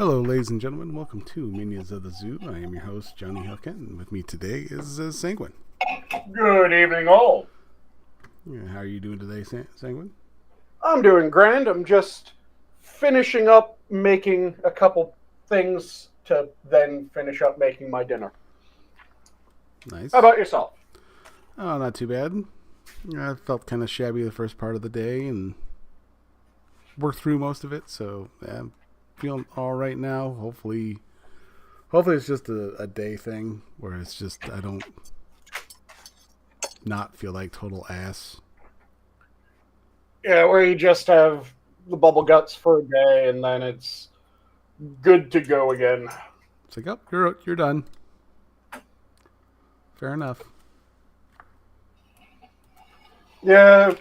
Hello, ladies and gentlemen. Welcome to Minions of the Zoo. I am your host, Johnny Hellcat, and with me today is Sanguine. Good evening, all. How are you doing today, Sanguine? I'm doing grand. I'm just finishing up making a couple things to then finish up making my dinner. Nice. How about yourself? Oh, not too bad. I felt kind of shabby the first part of the day and worked through most of it, so I'm feeling all right now. Hopefully it's just a day thing where it's just I don't not feel like total ass. Yeah, where you just have the bubble guts for a day and then it's good to go again. It's like, oh, you're done. Fair enough. Yeah,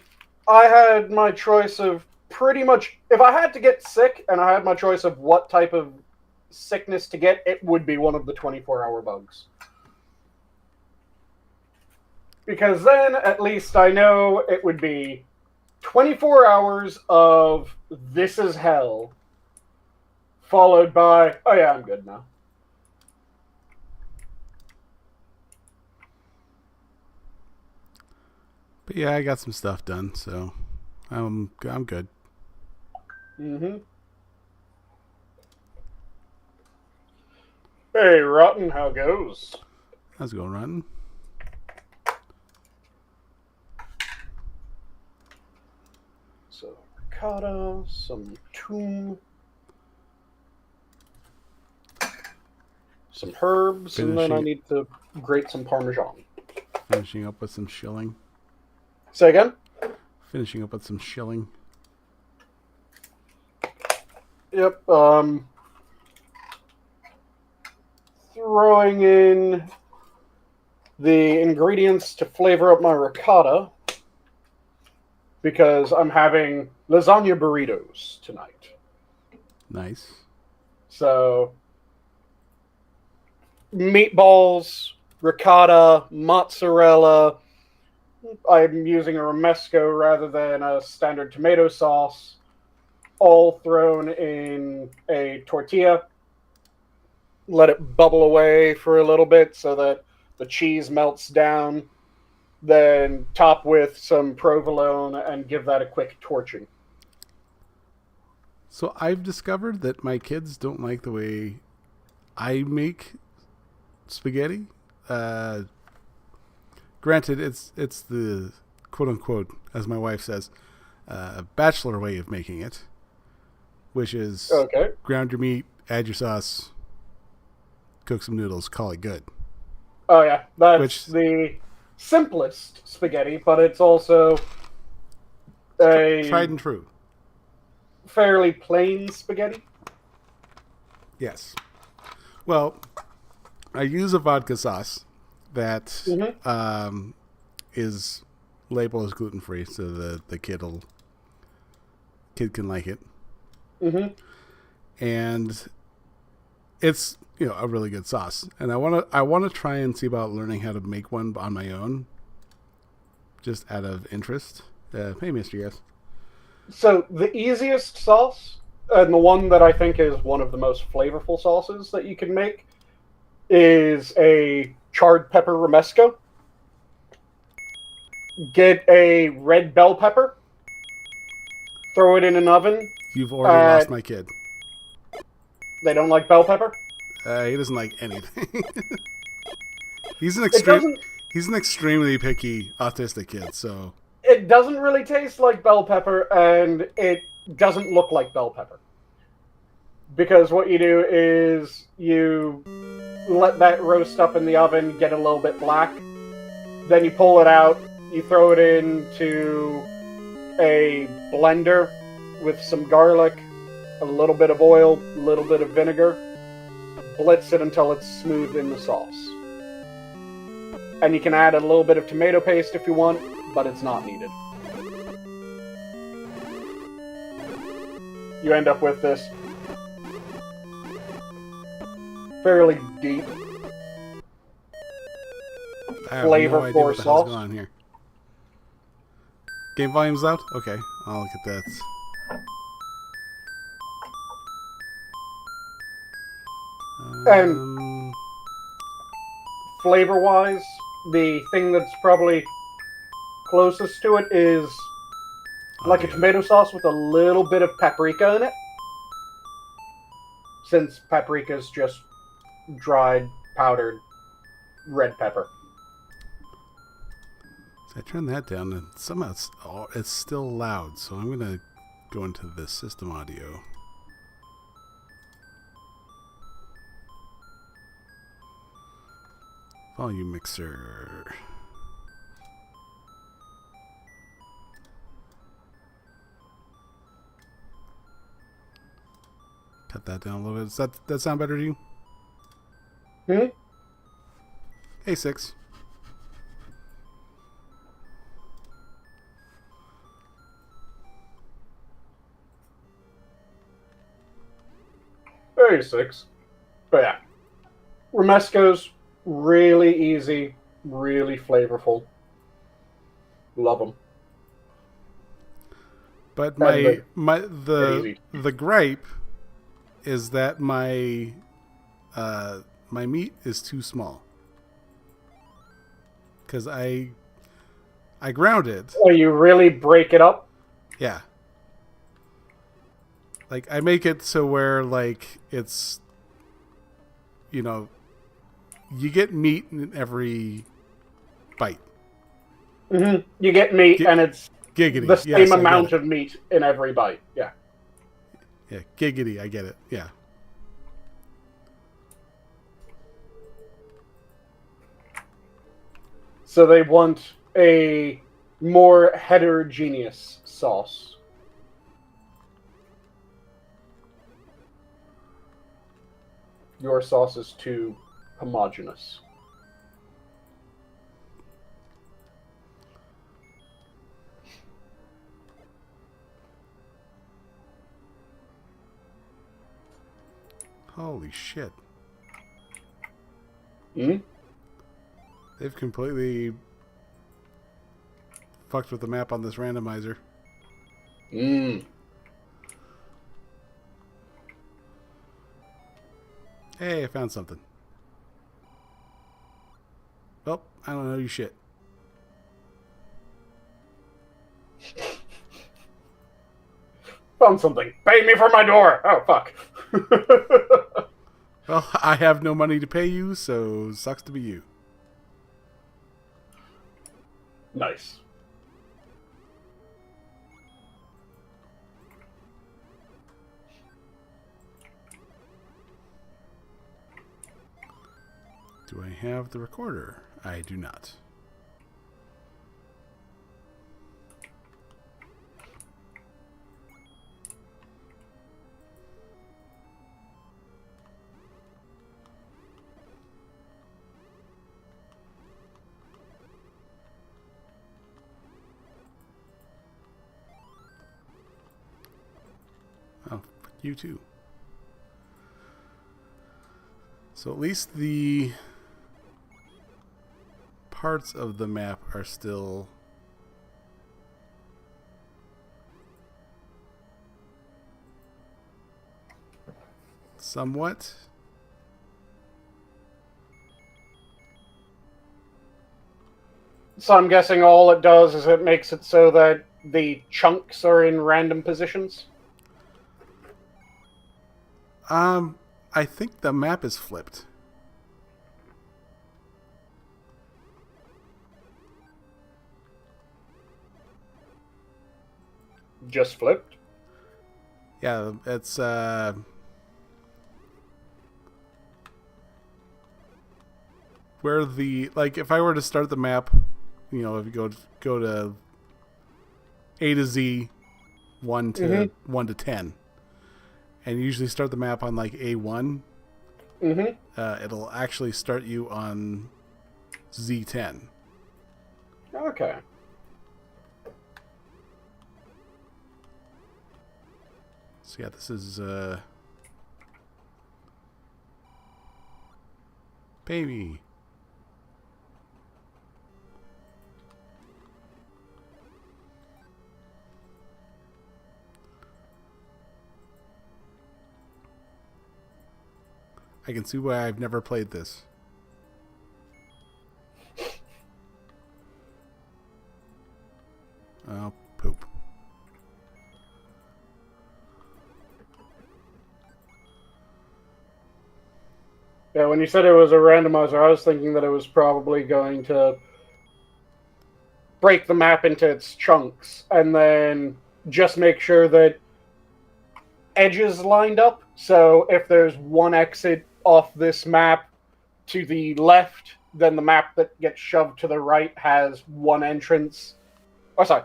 I had my choice of pretty much, if I had to get sick and I had my choice of what type of sickness to get, it would be one of the 24-hour bugs. Because then at least I know it would be 24 hours of this is hell, followed by, oh yeah, I'm good now. But yeah, I got some stuff done, so I'm good. Mm-hmm. Hey, Rotten, how goes? How's it going, Ranting? So, ricotta, some tomb, some herbs, and then I need to grate some Parmesan. Finishing up with some shilling. Say again? Finishing up with some shilling. Yep, throwing in the ingredients to flavor up my ricotta because I'm having lasagna burritos tonight. Nice. So, meatballs, ricotta, mozzarella. I'm using a romesco rather than a standard tomato sauce, all thrown in a tortilla. Let it bubble away for a little bit so that the cheese melts down. Then top with some provolone and give that a quick torching. So I've discovered that my kids don't like the way I make spaghetti. Granted, it's the quote unquote, as my wife says, bachelor way of making it, which is Okay. ground your meat, add your sauce, cook some noodles, call it good. Oh yeah, that's the simplest spaghetti, but it's also a tried and true, fairly plain spaghetti. Yes. Well, I use a vodka sauce that is labeled as gluten free, so the kid can like it. Mm-hmm. And it's a really good sauce, and I want to try and see about learning how to make one on my own, just out of interest. Hey, Mr. Yes. So the easiest sauce, and the one that I think is one of the most flavorful sauces that you can make, is a charred pepper romesco. Get a red bell pepper, throw it in an oven. You've already lost my kid. They don't like bell pepper? He doesn't like anything. He's an extremely picky autistic kid, so it doesn't really taste like bell pepper, and it doesn't look like bell pepper. Because what you do is you let that roast up in the oven, get a little bit black, then you pull it out, you throw it into a blender with some garlic, a little bit of oil, a little bit of vinegar, blitz it until it's smooth in the sauce. And you can add a little bit of tomato paste if you want, but it's not needed. You end up with this fairly deep, flavorful sauce. What's going on here? Game volume's out? Okay, I'll look at that. And flavor-wise, the thing that's probably closest to it is like a tomato sauce with a little bit of paprika in it. Since paprika is just dried, powdered red pepper. So I turned that down, and somehow it's still loud, so I'm going to go into the system audio. Volume mixer. Cut that down a little bit. Does that sound better to you? Hmm? Hey, 6. Very 6. But yeah. Romesco's really easy, really flavorful. Love them. But the gripe is that my meat is too small. Because I ground it. Oh, you really break it up? Yeah. Like, I make it so where, like, it's, you know, you get meat in every bite. Mm-hmm. You get meat, and it's giggity. the same amount of meat in every bite. Yeah. Yeah, giggity. I get it. Yeah. So they want a more heterogeneous sauce. Your sauce is too homogeneous. Holy shit. Hmm? They've completely fucked with the map on this randomizer. Mm. Hey, I found something. Well, I don't know you shit. Found something. Pay me for my door! Oh, fuck. Well, I have no money to pay you, so sucks to be you. Nice. Do I have the recorder? I do not. Oh, fuck you too. So at least the parts of the map are still somewhat. So I'm guessing all it does is it makes it so that the chunks are in random positions? I think the map is flipped. Just flipped? Yeah, it's where the, like, if I were to start the map, you know, if you go to A to Z, 1 to 10, and you usually start the map on like A1, it'll actually start you on Z10. Okay. So yeah, this is baby. I can see why I've never played this. Oh, poop. Yeah, when you said it was a randomizer, I was thinking that it was probably going to break the map into its chunks and then just make sure that edges lined up. So if there's one exit off this map to the left, then the map that gets shoved to the right has one entrance. Oh, sorry.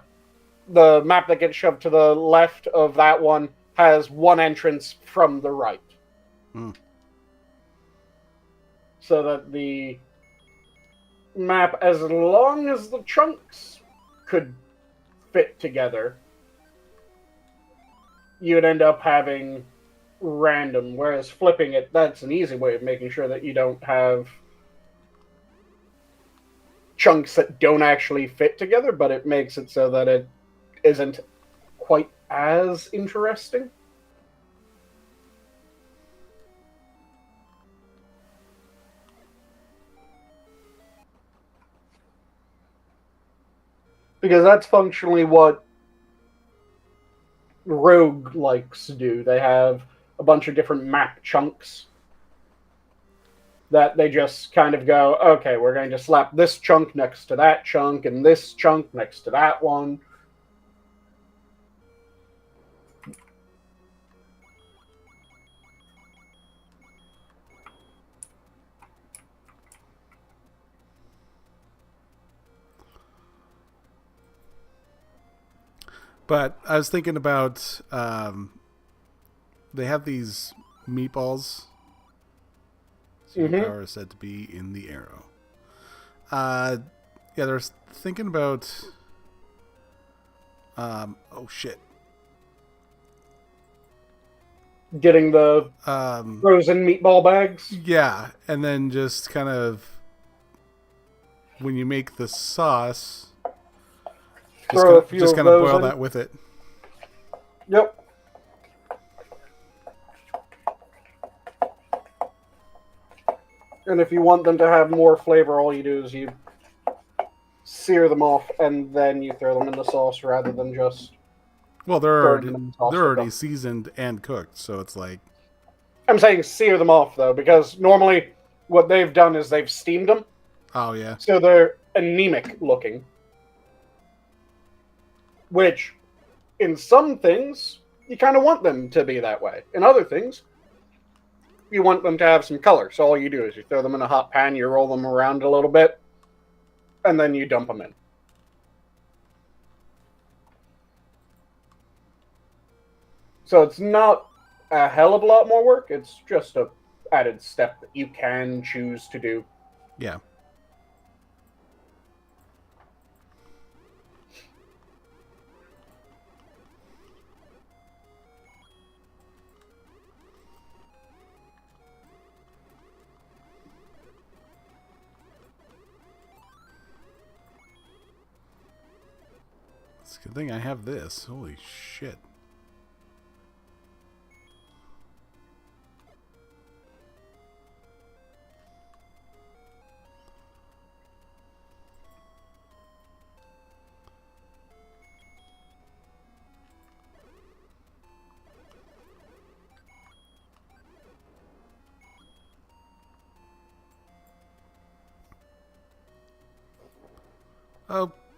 The map that gets shoved to the left of that one has one entrance from the right. So that the map, as long as the chunks could fit together, you'd end up having random. Whereas flipping it, that's an easy way of making sure that you don't have chunks that don't actually fit together, but it makes it so that it isn't quite as interesting. Because that's functionally what Rogue likes to do. They have a bunch of different map chunks that they just kind of go, okay, we're going to slap this chunk next to that chunk and this chunk next to that one. But I was thinking about they have these meatballs. Power is said to be in the arrow. Yeah, they're thinking about. Oh shit! Getting the frozen meatball bags. Yeah, and then just kind of when you make the sauce. Just kind of boil that with it. Yep. And if you want them to have more flavor, all you do is you sear them off and then you throw them in the sauce rather than just. Well, they're already seasoned and cooked, so it's like. I'm saying sear them off though, because normally what they've done is they've steamed them. Oh yeah. So they're anemic looking. Which, in some things, you kind of want them to be that way. In other things, you want them to have some color. So all you do is you throw them in a hot pan, you roll them around a little bit, and then you dump them in. So it's not a hell of a lot more work. It's just a added step that you can choose to do. Yeah. It's a good thing I have this. Holy shit.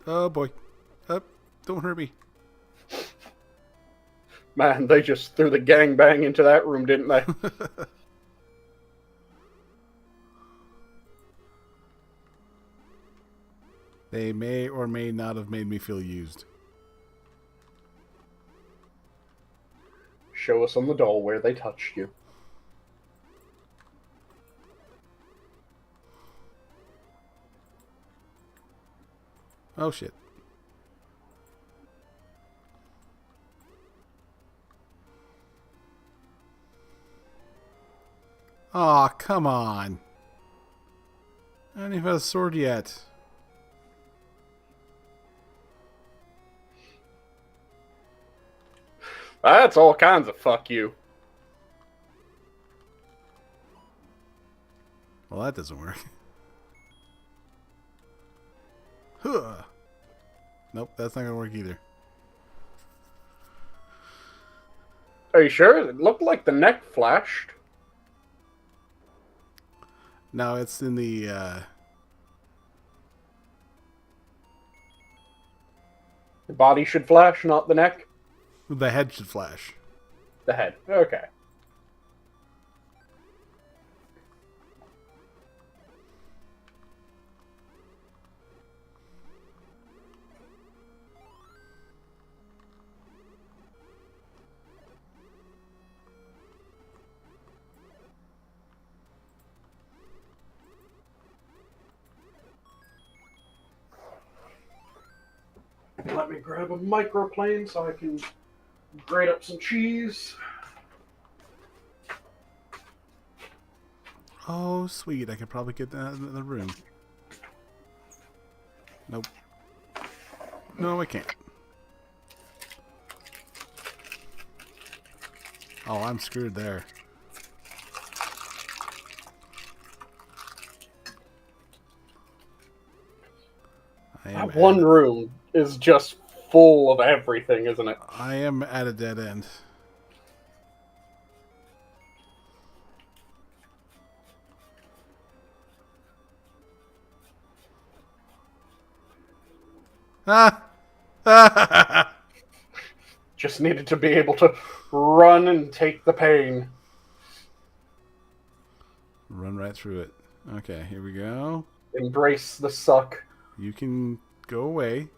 Oh boy. Don't hurt me. Man, they just threw the gangbang into that room, didn't they? They may or may not have made me feel used. Show us on the doll where they touched you. Oh shit. Aw, come on. I don't even have a sword yet. That's all kinds of fuck you. Well, that doesn't work. Huh. Nope, that's not going to work either. Are you sure? It looked like the neck flashed. No, it's in the... The body should flash, not the neck? the head should flash. The head. Okay. Let me grab a microplane so I can grate up some cheese. Oh, sweet. I could probably get that in the room. Nope. No, I can't. Oh, I'm screwed there. That one room is just full of everything, isn't it? I am at a dead end. Ah! Just needed to be able to run and take the pain. Run right through it. Okay, here we go. Embrace the suck. You can go away.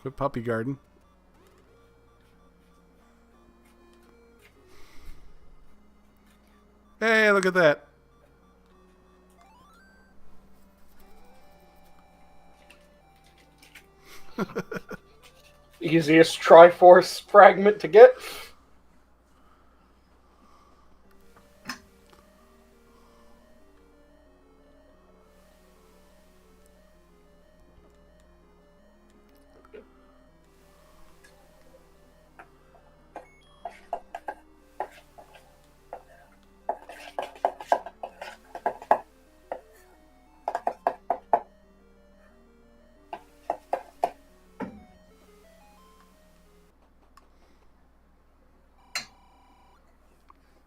Quit puppy garden. Hey, look at that. Easiest Triforce fragment to get.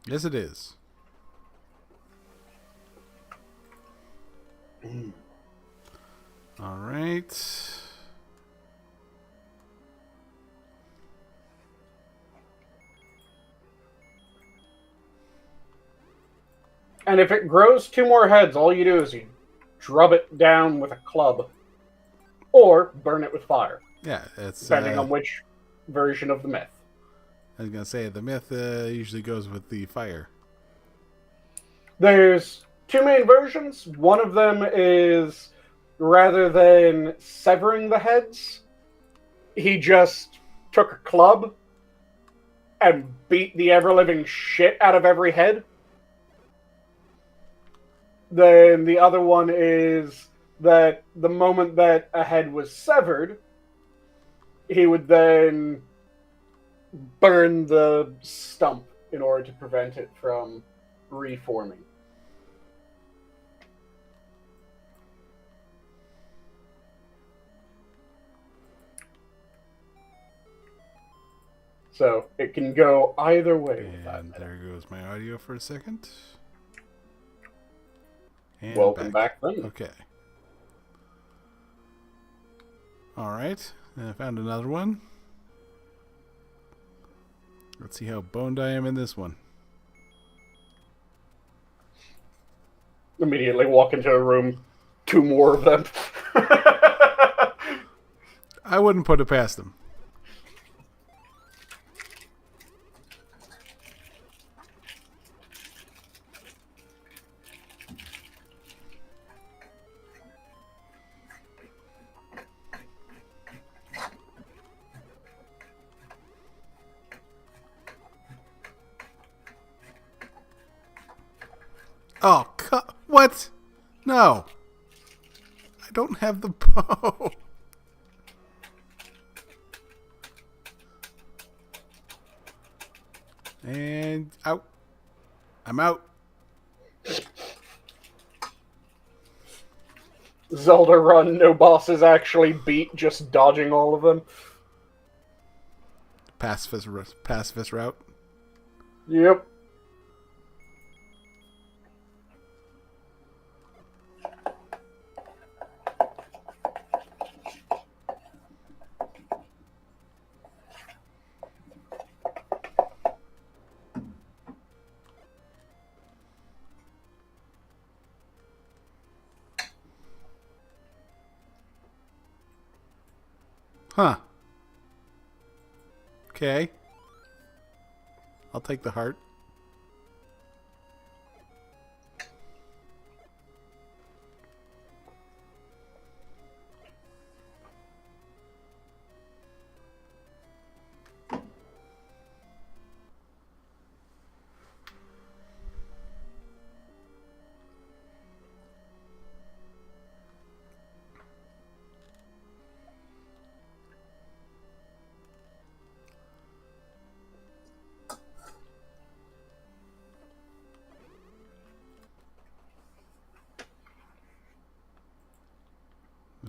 Yes, it is. All right. And if it grows 2 more heads, all you do is you drub it down with a club. Or burn it with fire. Yeah, it's... Depending on which version of the myth. I was going to say, the myth usually goes with the fire. There's 2 main versions. One of them is, rather than severing the heads, he just took a club and beat the ever-living shit out of every head. Then the other one is that the moment that a head was severed, he would then burn the stump in order to prevent it from reforming. So it can go either way. And there goes my audio for a second. And Welcome back then. Okay. All right. And I found another one. Let's see how boned I am in this one. Immediately walk into a room, 2 more of them. I wouldn't put it past them. Oh, what? No. I don't have the bow. And out. I'm out. Zelda run, no bosses actually beat, just dodging all of them. Pacifist route. Yep. Huh. Okay. I'll take the heart.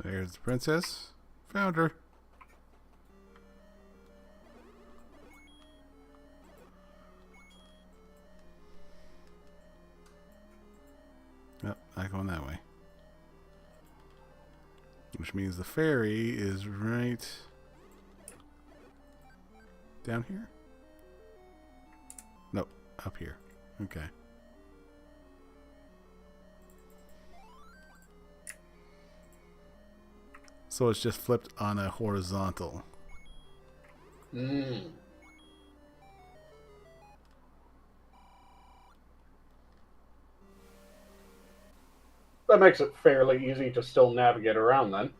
There's the princess. Found her. Yep, not going that way. Which means the ferry is right down here? Nope, up here. Okay. So it's just flipped on a horizontal. Mm. That makes it fairly easy to still navigate around then.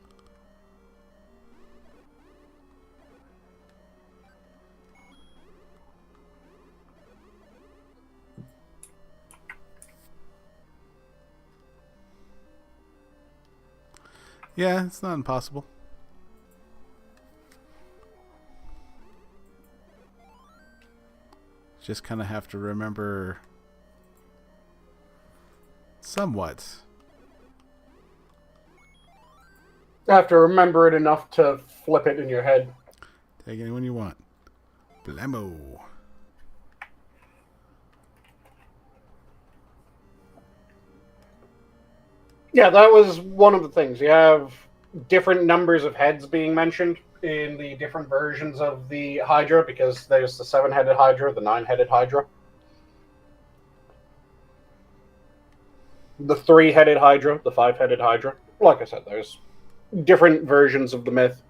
Yeah, it's not impossible. Just kind of have to remember somewhat. You have to remember it enough to flip it in your head. Take anyone you want. Blammo. Yeah, that was one of the things. You have different numbers of heads being mentioned in the different versions of the Hydra, because there's the 7-headed Hydra, the 9-headed Hydra, the 3-headed Hydra, the 5-headed Hydra. Like I said, there's different versions of the myth.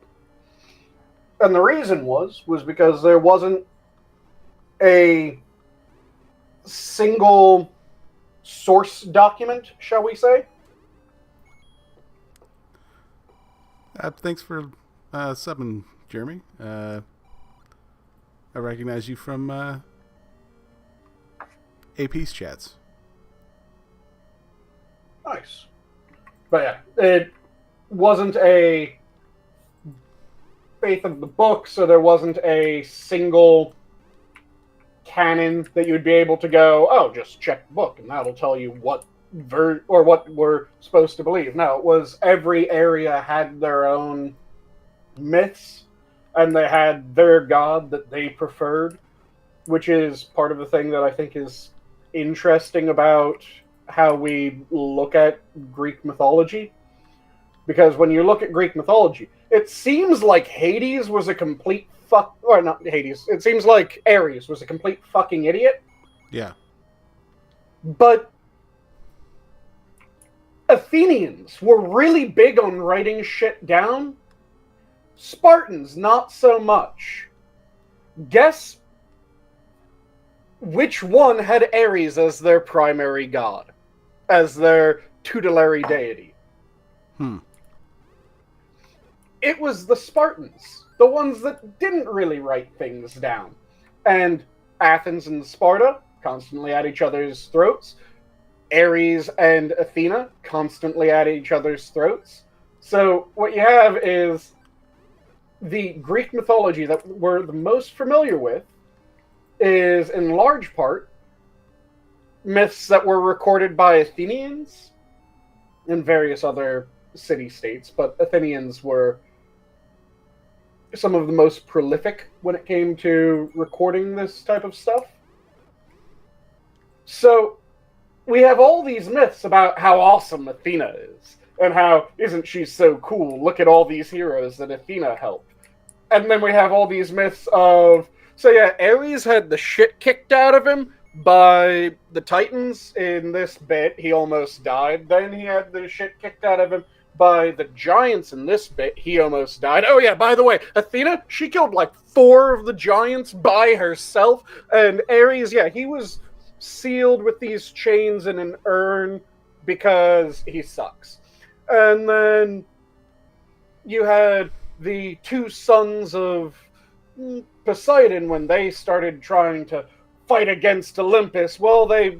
And the reason was because there wasn't a single source document, shall we say. Thanks for subbing, Jeremy. I recognize you from AP's chats. Nice. But yeah, it wasn't a faith of the book, so there wasn't a single canon that you'd be able to go, oh, just check the book, and that'll tell you what what we're supposed to believe. No, it was every area had their own myths, and they had their god that they preferred, which is part of the thing that I think is interesting about how we look at Greek mythology. Because when you look at Greek mythology, it seems like Hades was a complete or not Hades. It seems like Ares was a complete fucking idiot. Yeah. But Athenians were really big on writing shit down. Spartans, not so much. Guess which one had Ares as their primary god, as their tutelary deity? It was the Spartans, the ones that didn't really write things down. And Athens and Sparta constantly at each other's throats. Ares and Athena constantly at each other's throats. So what you have is the Greek mythology that we're the most familiar with is, in large part, myths that were recorded by Athenians and various other city-states, but Athenians were some of the most prolific when it came to recording this type of stuff. So we have all these myths about how awesome Athena is, and how isn't she so cool? Look at all these heroes that Athena helped. And then we have all these myths of, so yeah, Ares had the shit kicked out of him by the Titans in this bit. He almost died. Then he had the shit kicked out of him by the giants in this bit. He almost died. Oh yeah, by the way, Athena, she killed like 4 of the giants by herself. And Ares, yeah, he was sealed with these chains in an urn because he sucks. And then you had the 2 sons of Poseidon when they started trying to fight against Olympus. Well, they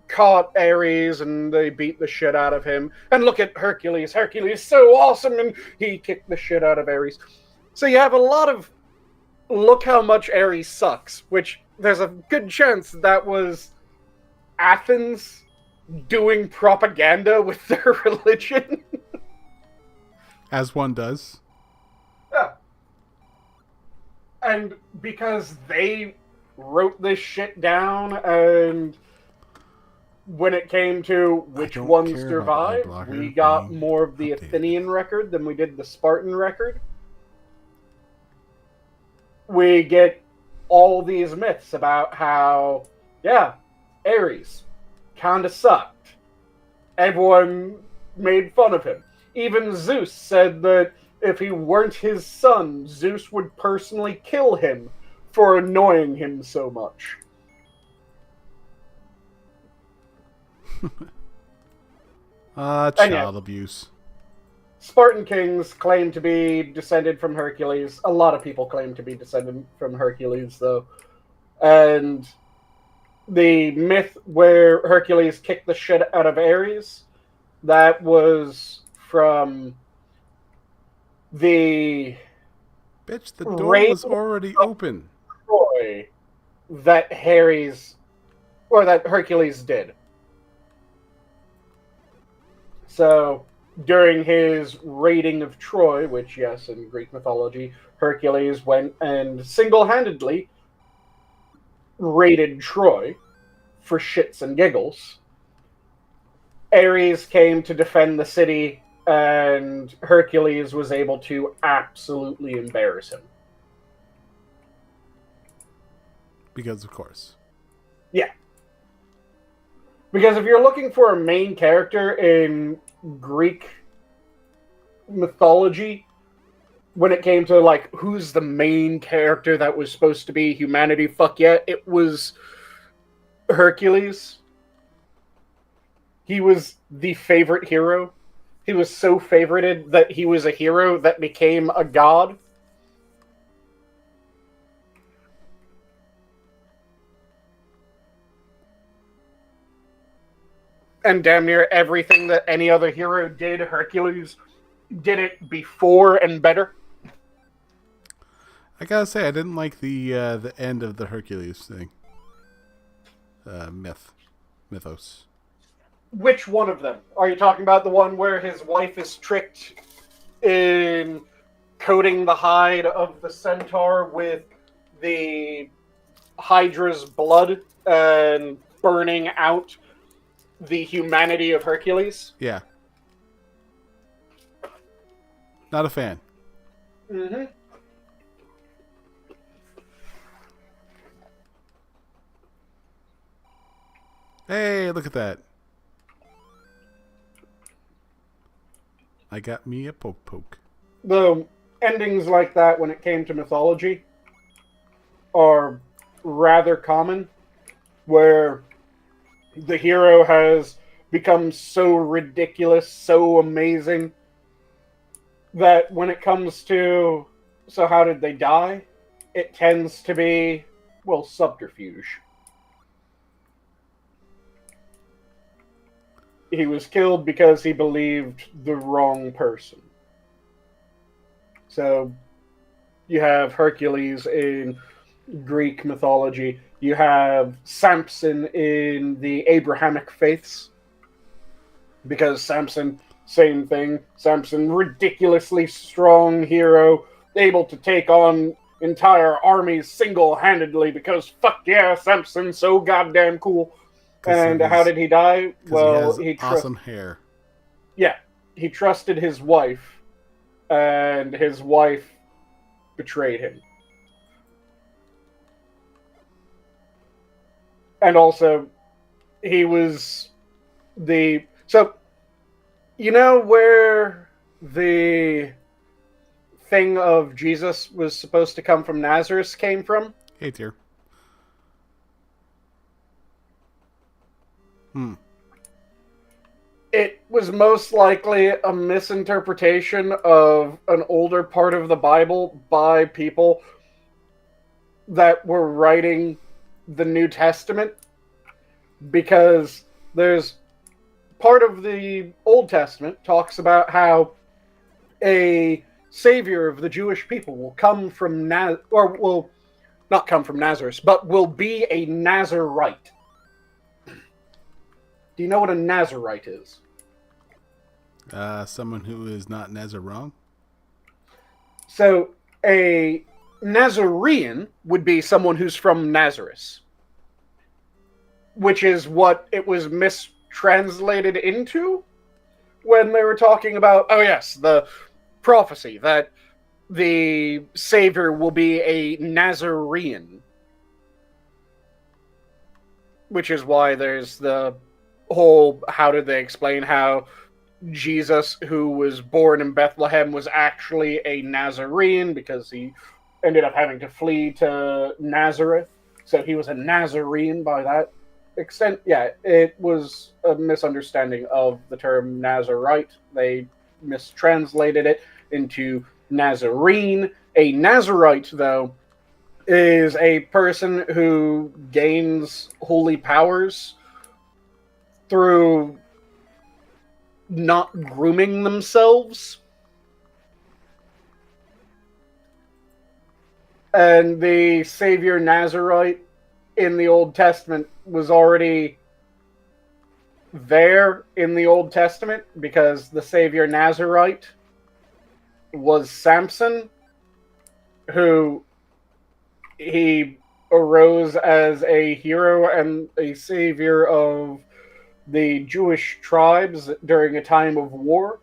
caught Ares and they beat the shit out of him. And look at Hercules. Hercules is so awesome, and he kicked the shit out of Ares. So you have a lot of look how much Ares sucks, which there's a good chance that was Athens doing propaganda with their religion. As one does. Yeah. And because they wrote this shit down, and when it came to which ones survived, we got more of the Athenian record than we did the Spartan record. We get all these myths about how, yeah, Ares kinda sucked. Everyone made fun of him. Even Zeus said that if he weren't his son, Zeus would personally kill him for annoying him so much. Child abuse. Spartan kings claim to be descended from Hercules. A lot of people claim to be descended from Hercules, though. And the myth where Hercules kicked the shit out of Ares, that was from the... Bitch, the door was already open. Troy that Hercules did. So, during his raiding of Troy, which, yes, in Greek mythology, Hercules went and single-handedly raided Troy for shits and giggles. Ares came to defend the city, and Hercules was able to absolutely embarrass him. Because, of course. Yeah. Because if you're looking for a main character in Greek mythology, when it came to, like, who's the main character that was supposed to be humanity, fuck yeah, it was Hercules. He was the favorite hero. He was so favorited that he was a hero that became a god. And damn near everything that any other hero did, Hercules did it before and better. I gotta say, I didn't like the end of the Hercules thing. Mythos. Which one of them? Are you talking about the one where his wife is tricked in coating the hide of the centaur with the Hydra's blood and burning out the humanity of Hercules? Yeah. Not a fan. Mm-hmm. Hey, look at that. I got me a poke. The endings like that, when it came to mythology, are rather common, where the hero has become so ridiculous, so amazing, that when it comes to, so how did they die? It tends to be, well, subterfuge. He was killed because he believed the wrong person. So, you have Hercules in Greek mythology. You have Samson in the Abrahamic faiths, because Samson same thing. Samson, ridiculously strong hero, able to take on entire armies single-handedly because fuck yeah, Samson's so goddamn cool. And how did he die? Well, he has awesome hair. Yeah, he trusted his wife, and his wife betrayed him. And also, he was the... So, you know where the thing of Jesus was supposed to come from Nazareth came from? Hey, Tyr. It was most likely a misinterpretation of an older part of the Bible by people that were writing the New Testament, because there's part of the Old Testament talks about how a savior of the Jewish people will come from or will not come from Nazareth, but will be a Nazarite. Do you know what a Nazarite is? Someone who is not Nazarene. So a Nazarene would be someone who's from Nazareth, which is what it was mistranslated into when they were talking about, oh yes, the prophecy that the Savior will be a Nazarene, which is why there's the whole, how did they explain how Jesus, who was born in Bethlehem, was actually a Nazarene because he ended up having to flee to Nazareth. So he was a Nazarene by that extent. Yeah, it was a misunderstanding of the term Nazarite. They mistranslated it into Nazarene. A Nazarite, though, is a person who gains holy powers through not grooming themselves. And the Savior Nazarite in the Old Testament was already there in the Old Testament because the Savior Nazarite was Samson, who he arose as a hero and a savior of the Jewish tribes during a time of war,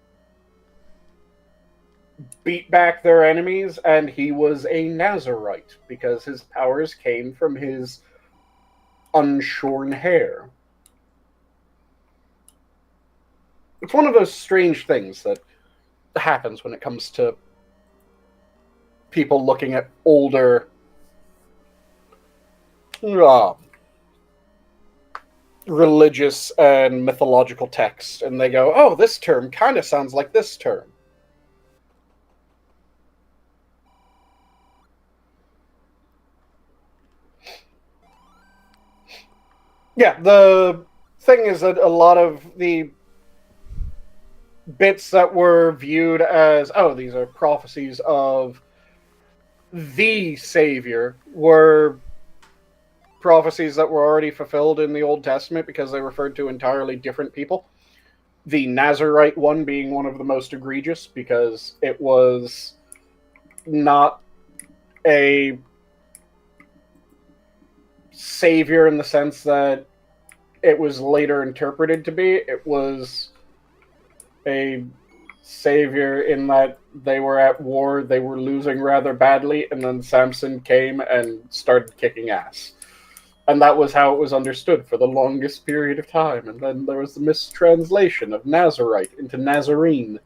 beat back their enemies, and he was a Nazarite because his powers came from his unshorn hair. It's one of those strange things that happens when it comes to people looking at older religious and mythological texts, and they go, oh, this term kind of sounds like this term. Yeah, the thing is that a lot of the bits that were viewed as, oh, these are prophecies of the Savior, were prophecies that were already fulfilled in the Old Testament because they referred to entirely different people. The Nazarite one being one of the most egregious because it was not a savior in the sense that it was later interpreted to be. It was a savior in that they were at war, they were losing rather badly, and then Samson came and started kicking ass. And that was how it was understood for the longest period of time. And then there was the mistranslation of Nazarite into Nazarene.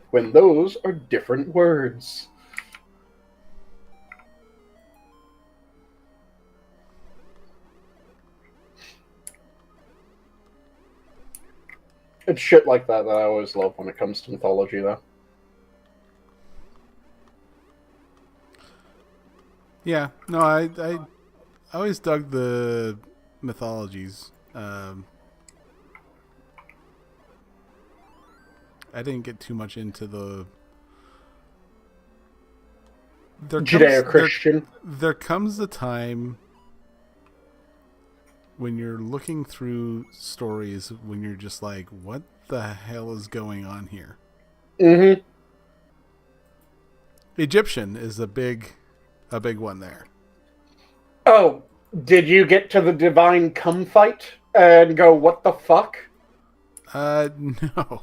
When those are different words. It's shit like that I always love when it comes to mythology, though. Yeah, no, I always dug the mythologies. I didn't get too much into the Judeo-Christian. There comes a time when you're looking through stories, when you're just like, what the hell is going on here? Mm-hmm. Egyptian is a big one there. Oh, did you get to the divine cum fight and go, what the fuck? No.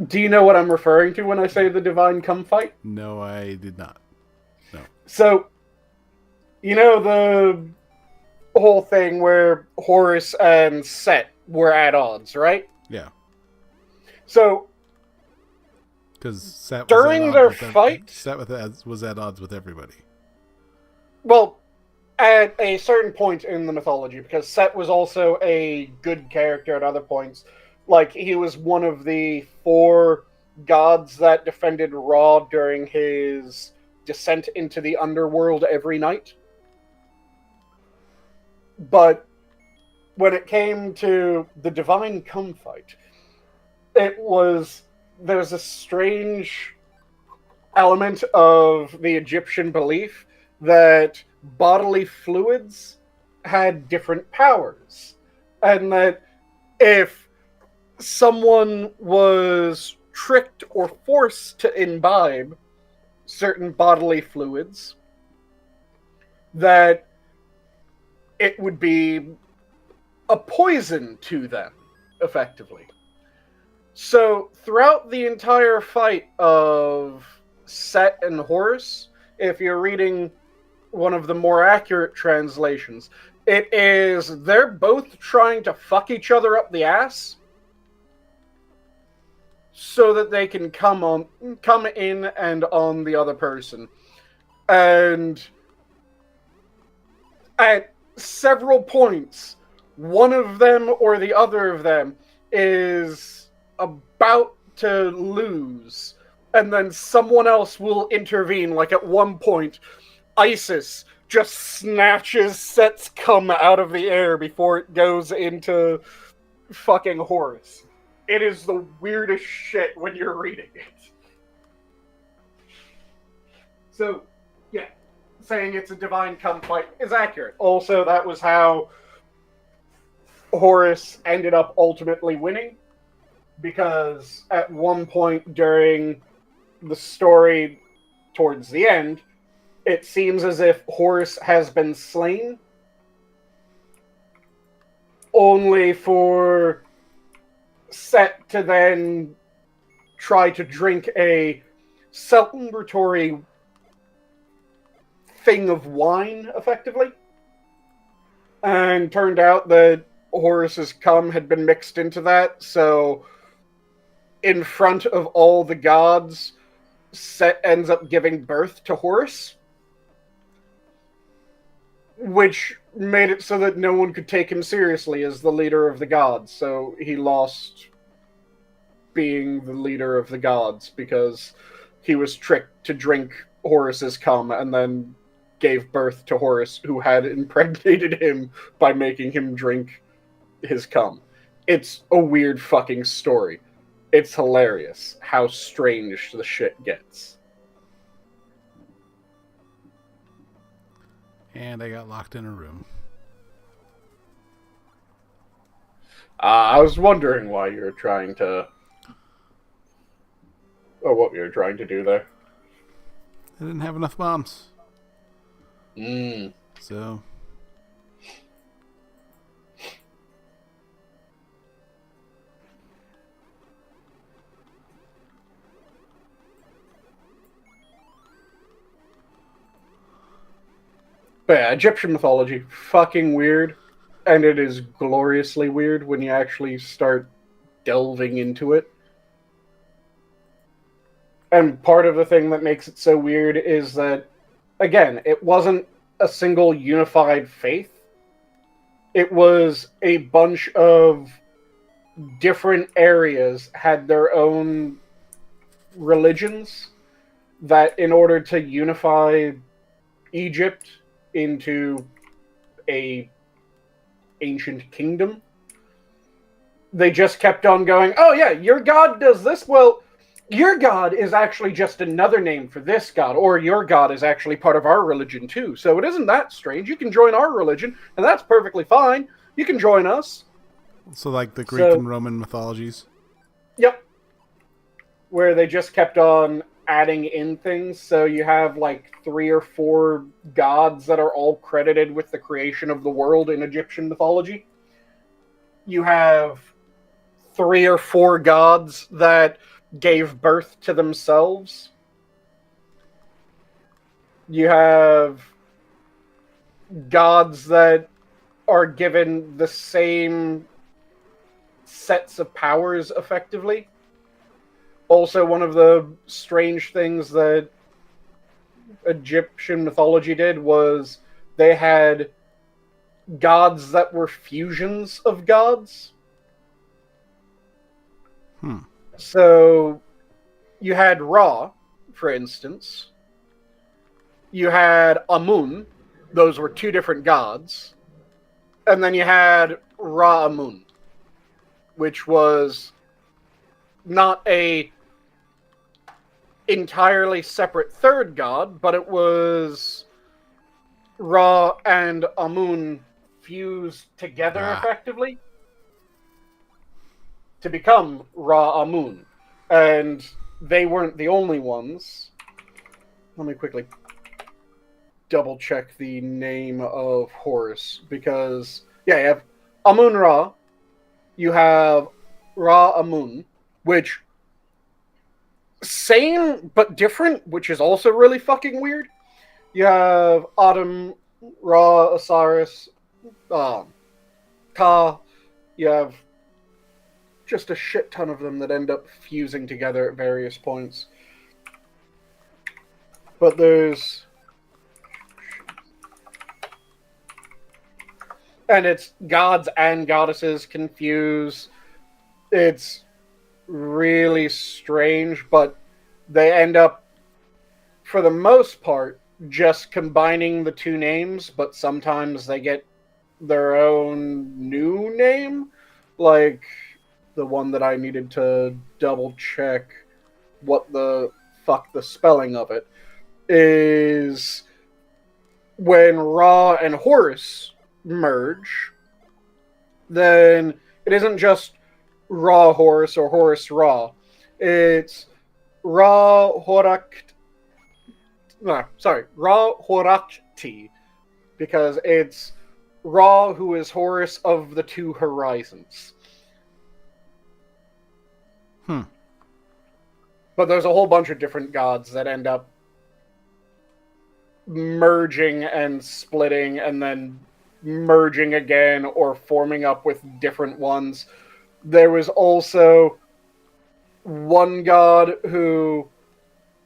Do you know what I'm referring to when I say the divine cum fight? No, I did not. No. So, you know the whole thing where Horus and Set were at odds, right? Yeah. So, because Set during their fight, Set was at odds with everybody. Well, at a certain point in the mythology, because Set was also a good character at other points. Like, he was one of the 4 gods that defended Ra during his descent into the underworld every night. But when it came to the divine cum fight, there's a strange element of the Egyptian belief that bodily fluids had different powers. And that if someone was tricked or forced to imbibe certain bodily fluids, that it would be a poison to them, effectively. So, throughout the entire fight of Set and Horus, if you're reading one of the more accurate translations, it is they're both trying to fuck each other up the ass so that they can come in and on the other person. And at several points, one of them or the other of them is about to lose, and then someone else will intervene. Like at one point, Isis just snatches Set's cum out of the air before it goes into fucking Horus. It is the weirdest shit when you're reading it. So, yeah, saying it's a divine cum fight is accurate. Also, that was how Horus ended up ultimately winning, because at one point during the story towards the end, it seems as if Horus has been slain, only for Set to then try to drink a celebratory thing of wine, effectively. And turned out that Horus's cum had been mixed into that, so in front of all the gods, Set ends up giving birth to Horus, which made it so that no one could take him seriously as the leader of the gods. So he lost being the leader of the gods because he was tricked to drink Horus's cum and then gave birth to Horus, who had impregnated him by making him drink his cum. It's a weird fucking story. It's hilarious how strange the shit gets. And I got locked in a room. I was wondering why you were trying to... or what you were trying to do there. I didn't have enough bombs. Mm. So... But yeah, Egyptian mythology, fucking weird. And it is gloriously weird when you actually start delving into it. And part of the thing that makes it so weird is that, again, it wasn't a single unified faith. It was a bunch of different areas had their own religions that, in order to unify Egypt into a ancient kingdom, they just kept on going, oh yeah, your god does this, well, your god is actually just another name for this god, or your god is actually part of our religion too. So it isn't that strange. You can join our religion, and that's perfectly fine. You can join us. So like the Greek and Roman mythologies? Yep. Where they just kept on adding in things. So you have like 3 or 4 gods that are all credited with the creation of the world in Egyptian mythology. You have 3 or 4 gods that gave birth to themselves. You have gods that are given the same sets of powers effectively. Also, one of the strange things that Egyptian mythology did was they had gods that were fusions of gods. So you had Ra, for instance. You had Amun. Those were 2 different gods. And then you had Ra Amun, which was not a entirely separate third god, but it was Ra and Amun fused together effectively to become Ra Amun. And they weren't the only ones. Let me quickly double check the name of Horus, because you have Amun Ra, you have Ra Amun, which same but different, which is also really fucking weird. You have Atum, Ra, Osiris, Ka. You have just a shit ton of them that end up fusing together at various points. But there's... And it's gods and goddesses confuse. It's really strange, but they end up, for the most part, just combining the 2 names, but sometimes they get their own new name. Like the one that I needed to double check what the fuck the spelling of it is. When Ra and Horus merge, then it isn't just Ra Horus or Horus Ra. It's Ra Horakt. No, sorry, Ra Horakti, because it's Ra who is Horus of the 2 horizons. But there's a whole bunch of different gods that end up merging and splitting and then merging again or forming up with different ones. There was also one god who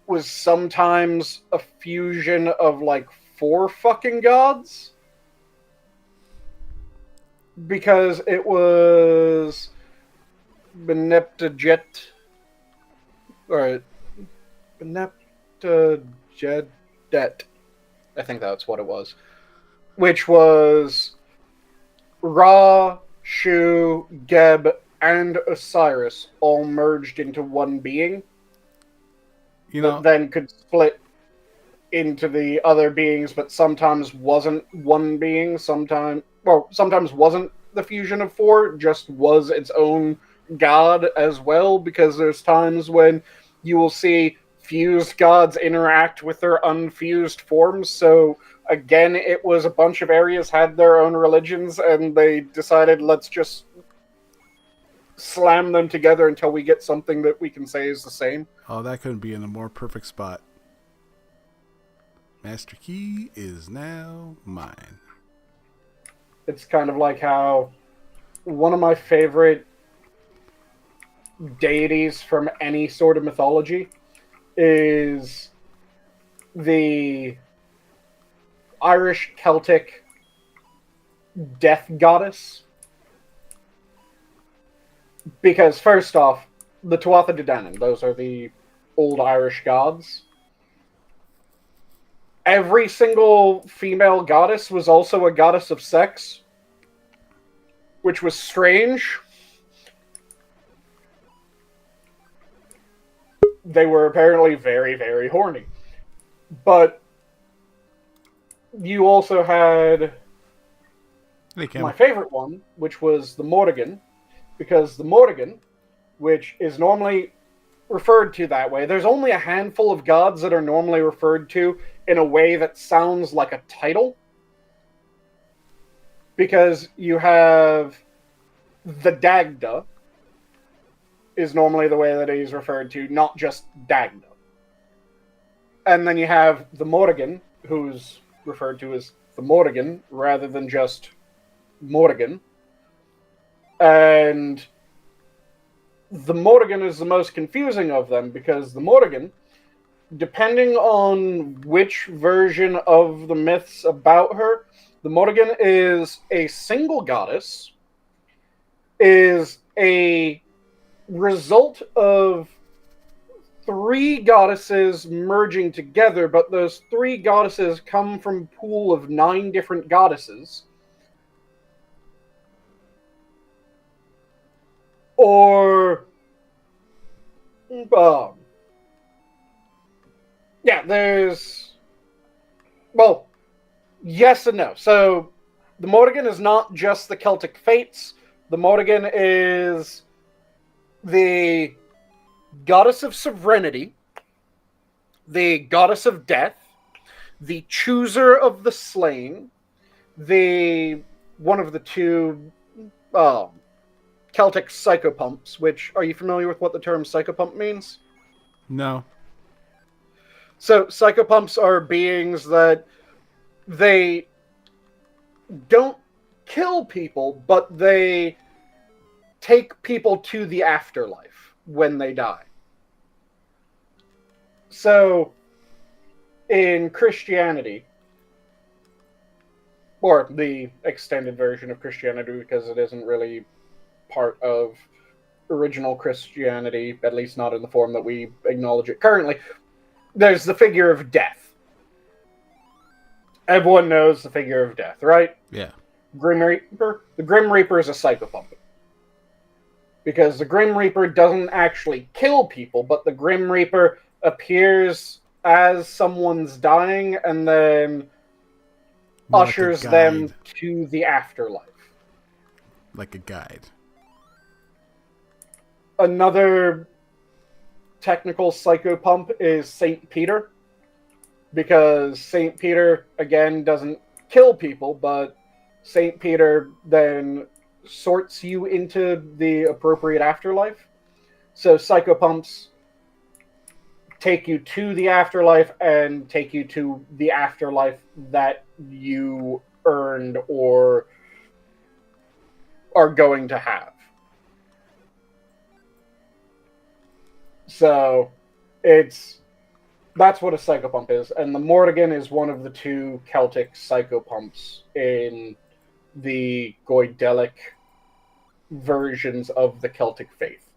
was sometimes a fusion of like 4 fucking gods, because it was Beneptajet, or Beneptajedet, I think that's what it was, which was Ra, Shu, Geb, and Osiris all merged into one being. You know, that then could split into the other beings, but sometimes wasn't one being, sometimes wasn't the fusion of 4, just was its own god as well, because there's times when you will see fused gods interact with their unfused forms. So again, it was a bunch of areas had their own religions, and they decided, let's just slam them together until we get something that we can say is the same. Oh, that couldn't be in a more perfect spot. Master Key is now mine. It's kind of like how one of my favorite deities from any sort of mythology is the Irish Celtic death goddess. Because first off, the Tuatha De Danann, those are the old Irish gods. Every single female goddess was also a goddess of sex, which was strange. they were apparently very, very horny. But you also had Hey, Camel. my favorite one, which was the Morrigan, because the Morrigan, which is normally referred to that way, there's only a handful of gods that are normally referred to in a way that sounds like a title. Because you have the Dagda, is normally the way that he's referred to, not just Dagda. And then you have the Morrigan, who's referred to as the Morrigan, rather than just Morrigan. And the Morrigan is the most confusing of them, because the Morrigan, depending on which version of the myths about her, the Morrigan is a single goddess, is a result of 3 goddesses merging together, but those 3 goddesses come from a pool of 9 different goddesses. Or yeah, there's, well, yes and no. So the Morrigan is not just the Celtic Fates. The Morrigan is the goddess of sovereignty, the goddess of death, the chooser of the slain, the one of the 2 Celtic psychopumps, which, are you familiar with what the term psychopump means? No. So psychopumps are beings that they don't kill people, but they take people to the afterlife when they die. So in Christianity, or the extended version of Christianity, because it isn't really part of original Christianity, at least not in the form that we acknowledge it currently, there's the figure of death. Everyone knows the figure of death, right? Yeah. Grim Reaper. The Grim Reaper is a psychopump. Because the Grim Reaper doesn't actually kill people, but the Grim Reaper appears as someone's dying and then More ushers like a them guide. to the afterlife. Like a guide. Another technical psychopump is Saint Peter, because Saint Peter, again, doesn't kill people, but Saint Peter then sorts you into the appropriate afterlife. So psychopumps take you to the afterlife and take you to the afterlife that you earned or are going to have. So that's what a psychopump is, and the Morrigan is one of the 2 Celtic psychopumps in the Goidelic versions of the Celtic faith.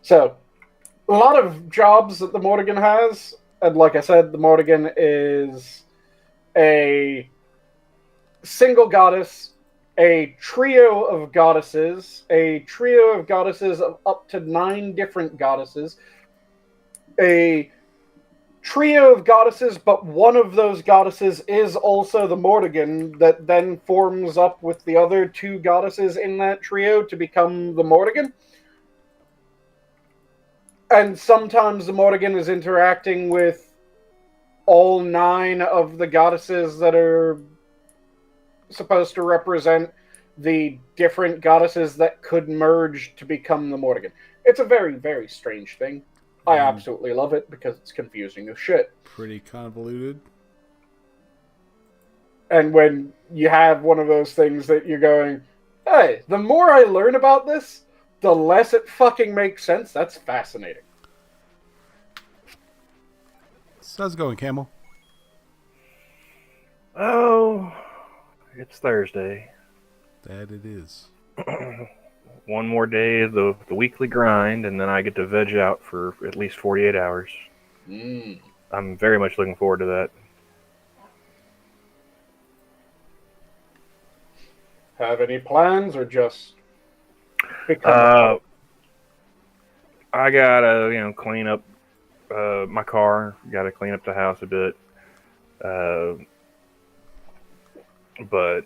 So, a lot of jobs that the Morrigan has, and like I said, the Morrigan is a single goddess, a trio of goddesses of up to 9 different goddesses, a trio of goddesses, but one of those goddesses is also the Morrigan that then forms up with the other 2 goddesses in that trio to become the Morrigan. And sometimes the Morrigan is interacting with all 9 of the goddesses that are supposed to represent the different goddesses that could merge to become the Morrigan. It's a very, very strange thing. I absolutely love it because it's confusing as shit. Pretty convoluted. And when you have one of those things that you're going, hey, the more I learn about this, the less it fucking makes sense. That's fascinating. So how's it going, Camel? Oh, it's Thursday. That it is. One more day of the weekly grind, and then I get to veg out for at least 48 hours. I'm very much looking forward to that. Have any plans or just become I gotta, clean up my car. Gotta clean up the house a bit. But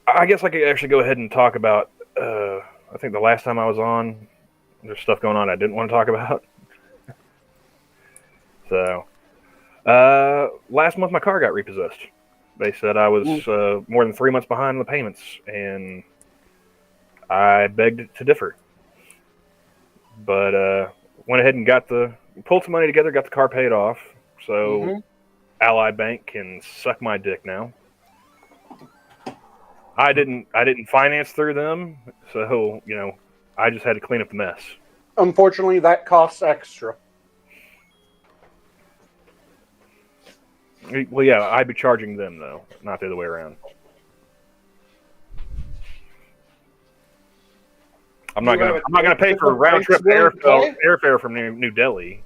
I guess I could actually go ahead and talk about. I think the last time I was on, there's stuff going on I didn't want to talk about. So, last month my car got repossessed. They said I was more than 3 months behind on the payments, and I begged to differ. But went ahead and pulled some money together, got the car paid off. So Ally Bank can suck my dick now. I didn't finance through them, so I just had to clean up the mess. Unfortunately, that costs extra. Well, yeah, I'd be charging them though, not the other way around. I'm not gonna pay for round trip airfare from New Delhi.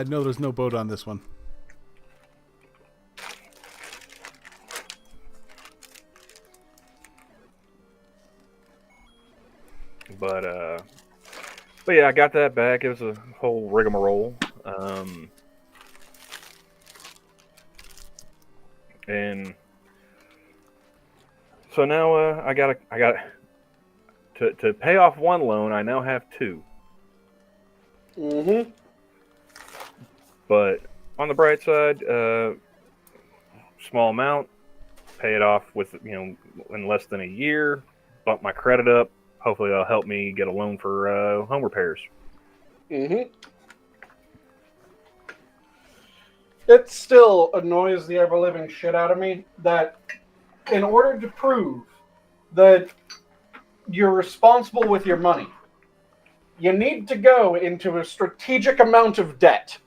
No, there's no boat on this one. But yeah, I got that back. It was a whole rigmarole. And so now I got to pay off one loan. I now have two. But on the bright side, small amount, pay it off with in less than a year. Bump my credit up. Hopefully, that'll help me get a loan for home repairs. It still annoys the ever-living shit out of me that in order to prove that you're responsible with your money, you need to go into a strategic amount of debt.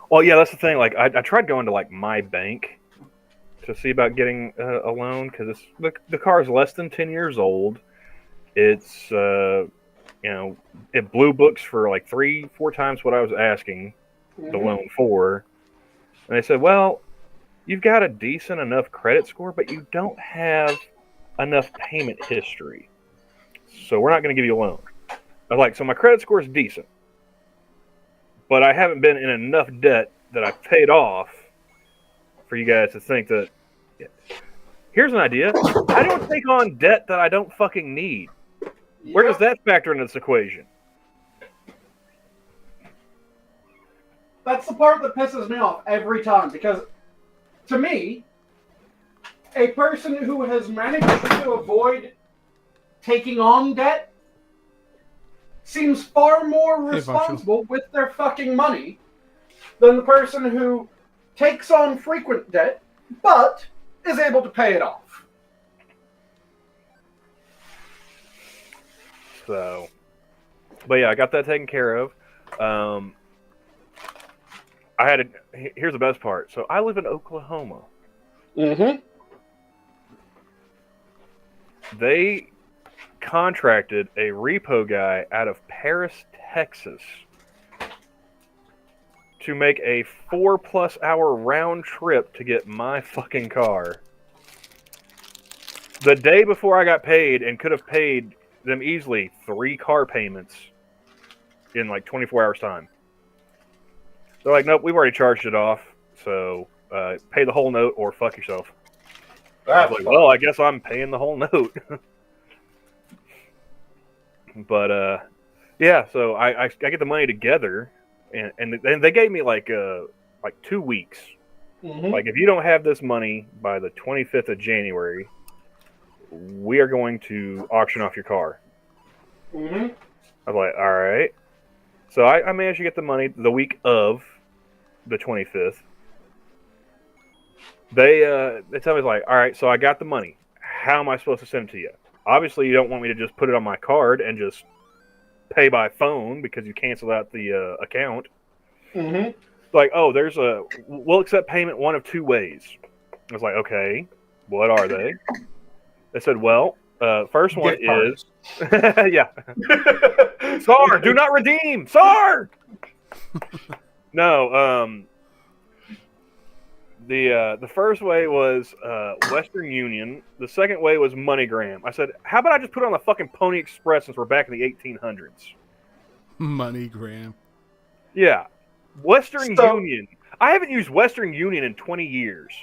Well, yeah, that's the thing. Like, I tried going to my bank to see about getting a loan because the car is less than 10 years old. It's it blue books for 3-4 times what I was asking the loan for, and they said, "Well, you've got a decent enough credit score, but you don't have enough payment history, so we're not going to give you a loan." I was like, "So my credit score is decent, but I haven't been in enough debt that I've paid off for you guys to think that." Here's an idea. I don't take on debt that I don't fucking need. Where does that factor into this equation? That's the part that pisses me off every time, because to me, a person who has managed to avoid taking on debt seems far more responsible with their fucking money than the person who takes on frequent debt but is able to pay it off. So, but yeah, I got that taken care of. Here's the best part. So I live in Oklahoma. They contracted a repo guy out of Paris, Texas, to make a 4+ hour round trip to get my fucking car. The day before I got paid, and could have paid them easily 3 car payments in 24 hours time. They're like, "Nope, we've already charged it off, so pay the whole note or fuck yourself." I was like, "Well, I guess I'm paying the whole note." But yeah, so I get the money together, and they gave me 2 weeks. If you don't have this money by the 25th of January, we are going to auction off your car. I was like, all right. So I managed to get the money the week of the 25th. They tell me, all right, so I got the money. How am I supposed to send it to you? Obviously, you don't want me to just put it on my card and just pay by phone because you canceled out the account. Like, oh, we'll accept payment one of 2 ways. I was like, okay, what are they? They said, well, first one is, yeah. SAR, do not redeem! SAR! No, the first way was Western Union. The second way was MoneyGram. I said, how about I just put it on the fucking Pony Express since we're back in the 1800s? MoneyGram. Yeah. Western So- Union. I haven't used Western Union in 20 years.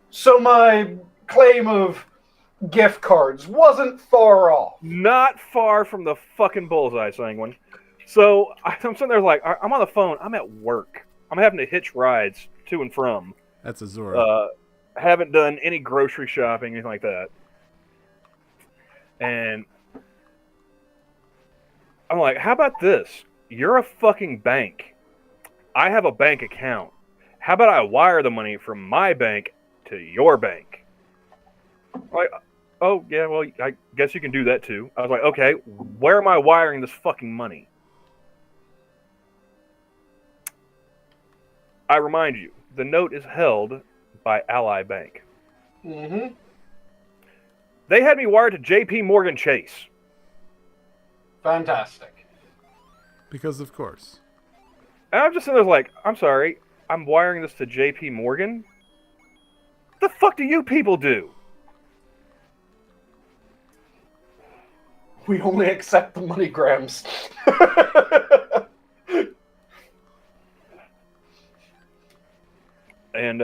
So my claim of gift cards wasn't far off. Not far from the fucking bullseye, Sanguine. So I'm sitting there like, I'm on the phone. I'm at work. I'm having to hitch rides to and from. That's Azora. Haven't done any grocery shopping, anything like that. And I'm like, how about this? You're a fucking bank. I have a bank account. How about I wire the money from my bank to your bank? Like, oh, yeah, well, I guess you can do that too. I was like, okay, where am I wiring this fucking money? I remind you, the note is held by Ally Bank. Mm-hmm. They had me wired to JP Morgan Chase. Fantastic. Because of course. And I'm just sitting there like, I'm sorry, I'm wiring this to JP Morgan? What the fuck do you people do? We only accept the MoneyGrams. And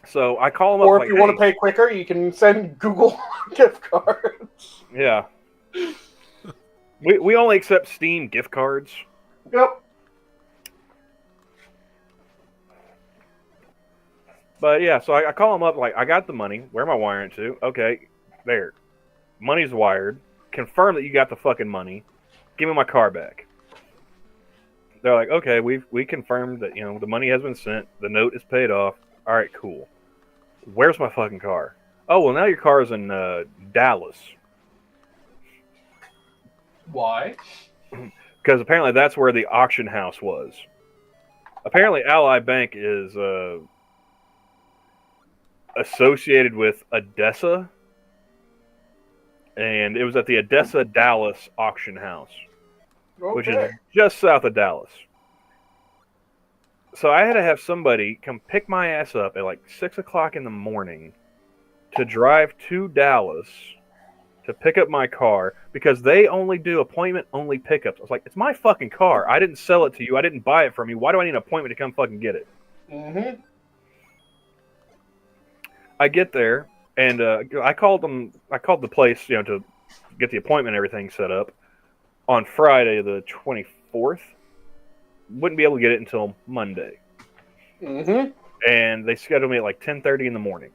so I call them up. Or if like, you want to pay quicker, you can send Google gift cards. Yeah. We only accept Steam gift cards. Yep. But yeah, so I call them up like, I got the money. Where am I wiring it to? Okay, there. Money's wired. Confirm that you got the fucking money. Give me my car back. They're like, okay, we confirmed that, you know, the money has been sent. The note is paid off. All right, cool. Where's my fucking car? Oh, well, now your car is in Dallas. Why? Because apparently that's where the auction house was. Apparently Ally Bank is associated with Odessa. And it was at the Odessa Dallas auction house. Okay. Which is just south of Dallas. So I had to have somebody come pick my ass up at like 6 o'clock in the morning to drive to Dallas to pick up my car because they only do appointment-only pickups. I was like, it's my fucking car. I didn't sell it to you. I didn't buy it from you. Why do I need an appointment to come fucking get it? Mm-hmm. I get there, and I called the place, you know, to get the appointment and everything set up on Friday the 24th. Wouldn't be able to get it until Monday. Mm-hmm. And they scheduled me at like 10:30 in the morning.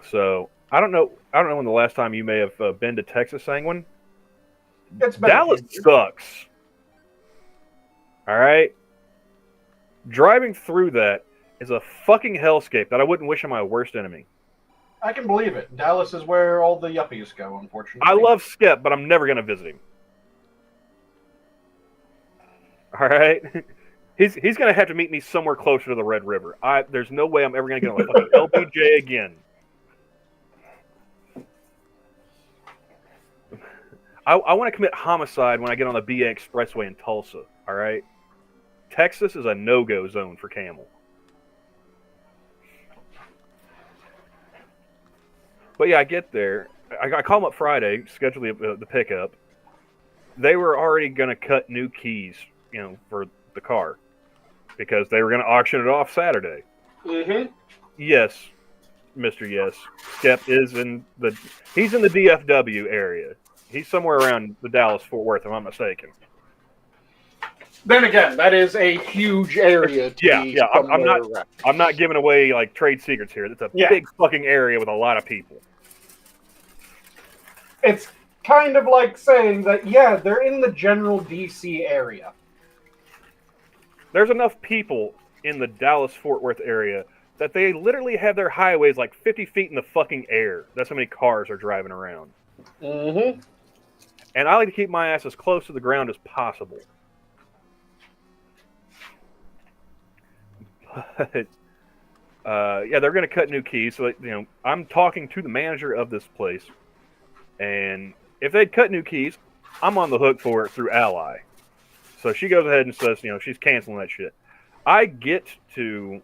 So I don't know when the last time you may have been to Texas, Sanguine. It's been Dallas sucks. All right, driving through that is a fucking hellscape that I wouldn't wish on my worst enemy. I can believe it. Dallas is where all the yuppies go, unfortunately. I love Skip, but I'm never going to visit him. All right? He's going to have to meet me somewhere closer to the Red River. There's no way I'm ever going to get on a fucking LBJ again. I want to commit homicide when I get on the BA Expressway in Tulsa. All right? Texas is a no-go zone for Camel. But yeah, I get there. I call them up Friday, schedule the pickup. They were already going to cut new keys, you know, for the car because they were going to auction it off Saturday. Mm-hmm. Yes, Mr. Yes. Skep is he's in the DFW area. He's somewhere around the Dallas-Fort Worth, if I'm not mistaken. Then again, that is a huge area. Yeah. I'm not giving away like trade secrets here. It's a big fucking area with a lot of people. It's kind of like saying that, yeah, they're in the general DC area. There's enough people in the Dallas-Fort Worth area that they literally have their highways like 50 feet in the fucking air. That's how many cars are driving around. Mm-hmm. And I like to keep my ass as close to the ground as possible. But, yeah, they're going to cut new keys. So, you know, I'm talking to the manager of this place. And if they'd cut new keys, I'm on the hook for it through Ally. So she goes ahead and says, she's canceling that shit. I get to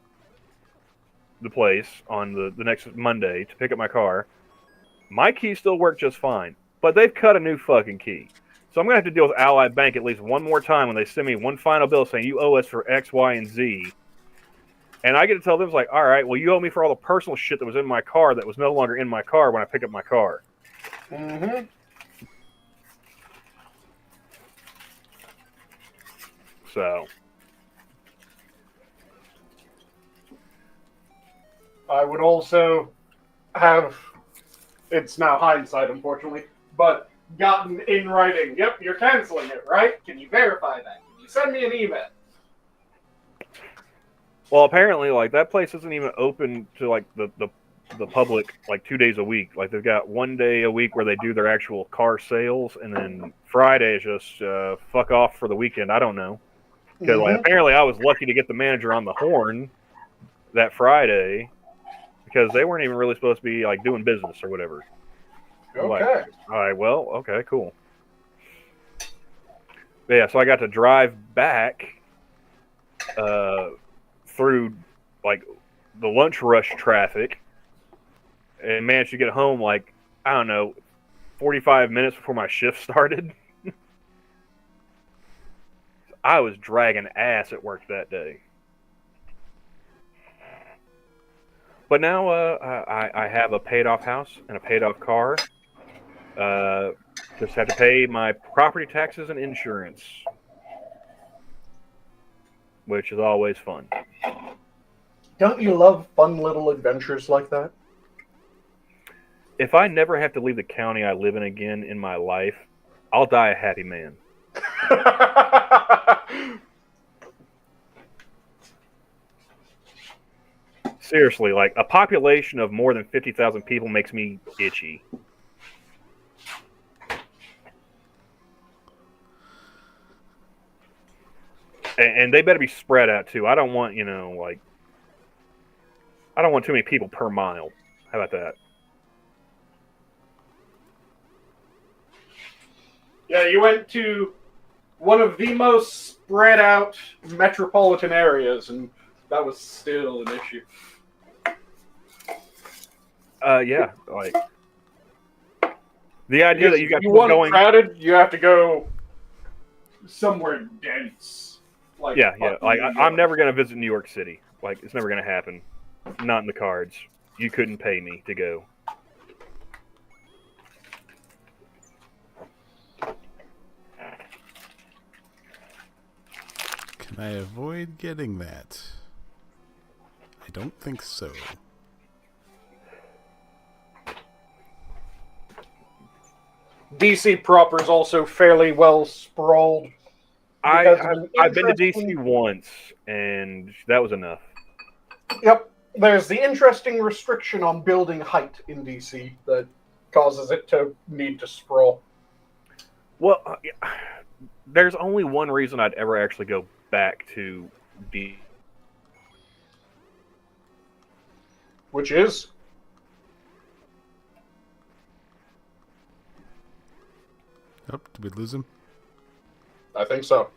the place on the next Monday to pick up my car. My keys still work just fine, but they've cut a new fucking key. So I'm going to have to deal with Ally Bank at least one more time when they send me one final bill saying you owe us for X, Y, and Z. And I get to tell them, like, all right, well, you owe me for all the personal shit that was in my car that was no longer in my car when I pick up my car. Mm-hmm. So I would also have, it's now hindsight, unfortunately, but gotten in writing, yep, you're canceling it, right? Can you verify that? Can you send me an email? well, apparently, like, that place isn't even open to, like, the public, like, 2 days a week. Like, they've got 1 day a week where they do their actual car sales, and then Friday is just fuck off for the weekend. I don't know. Because like, apparently I was lucky to get the manager on the horn that Friday because they weren't even really supposed to be, like, doing business or whatever. Okay. Like, all right, well, okay, cool. But yeah, so I got to drive back through, like, the lunch rush traffic and managed to get home, like, I don't know, 45 minutes before my shift started. I was dragging ass at work that day. But now I have a paid-off house and a paid-off car. Just have to pay my property taxes and insurance, which is always fun. Don't you love fun little adventures like that? If I never have to leave the county I live in again in my life, I'll die a happy man. Seriously, like, a population of more than 50,000 people makes me itchy. And they better be spread out, too. I don't want, I don't want too many people per mile. How about that? Yeah, you went to one of the most spread out metropolitan areas, and that was still an issue. Yeah, like, the idea that you got you people want going... crowded, you have to go somewhere dense. Like, yeah. Like, I'm never going to visit New York City. Like, it's never going to happen. Not in the cards. You couldn't pay me to go. Can I avoid getting that? I don't think so. DC proper is also fairly well sprawled. I've been to DC once, and that was enough. Yep. There's the interesting restriction on building height in DC that causes it to need to sprawl. Well, there's only one reason I'd ever actually go back to DC. Which is? Oh, did we lose him? I think so.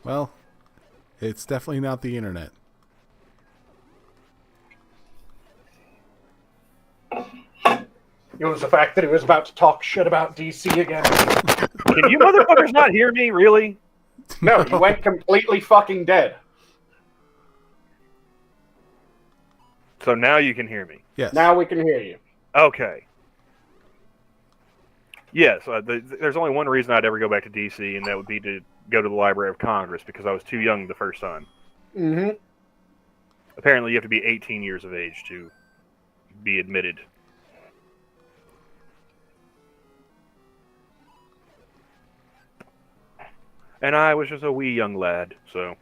Well, it's definitely not the internet. It was the fact that he was about to talk shit about DC again. Can you motherfuckers not hear me, really? No, he went completely fucking dead. So now you can hear me. Yes. Now we can hear you. Okay. Yes, there's only one reason I'd ever go back to DC, and that would be to go to the Library of Congress, because I was too young the first time. Mm-hmm. Apparently you have to be 18 years of age to be admitted. And I was just a wee young lad, so...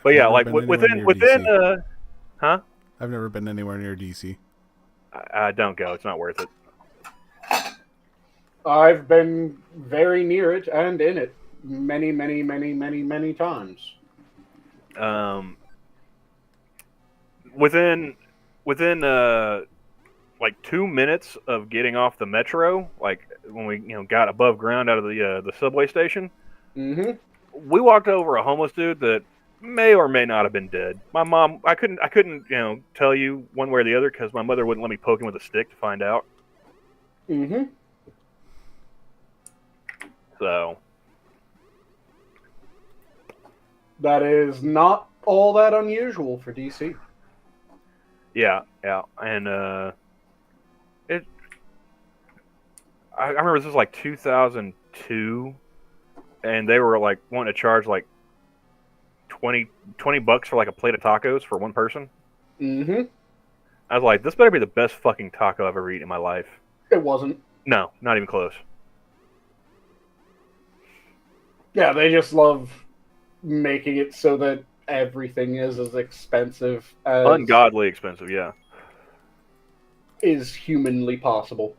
But yeah, like, within huh? I've never been anywhere near DC. Don't go. It's not worth it. I've been very near it and in it many, many, many, many, many times. Within within like 2 minutes of getting off the metro, like when we got above ground out of the subway station, Mm-hmm. we walked over a homeless dude that may or may not have been dead. My mom, I couldn't tell you one way or the other because my mother wouldn't let me poke him with a stick to find out. Mm-hmm. So That is not all that unusual for DC. yeah, and I remember this was like 2002, and they were like wanting to charge like $20 for like a plate of tacos for one person. Mm-hmm. I was like, this better be the best fucking taco I've ever eaten in my life. It wasn't. No, not even close. Yeah, they just love making it so that everything is as expensive as Ungodly expensive, yeah. is humanly possible.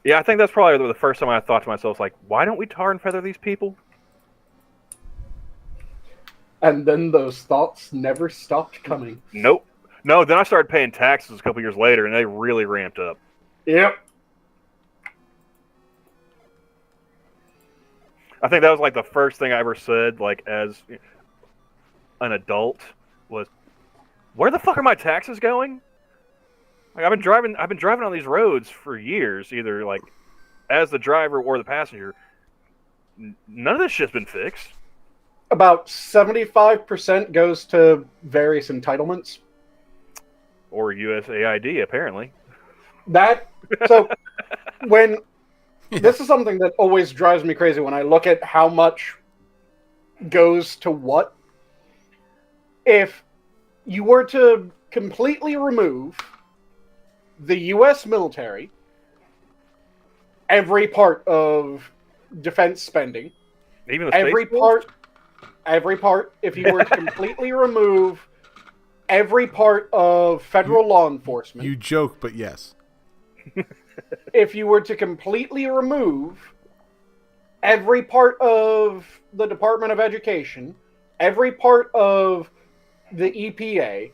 Yeah, I think that's probably the first time I thought to myself, like, why don't we tar and feather these people? And then those thoughts never stopped coming. Nope. No, then I started paying taxes a couple years later, and they really ramped up. Yep. I think that was like the first thing I ever said, like as an adult, was, "Where the fuck are my taxes going?" Like I've been driving on these roads for years, either like as the driver or the passenger. None of this shit's been fixed. About 75% goes to various entitlements. Or USAID, apparently. So when this is something that always drives me crazy when I look at how much goes to what. If you were to completely remove the U.S. military, every part of defense spending, Even the every part, if you were to completely remove every part of federal law enforcement. You joke, but yes. If you were to completely remove every part of the Department of Education, every part of the EPA,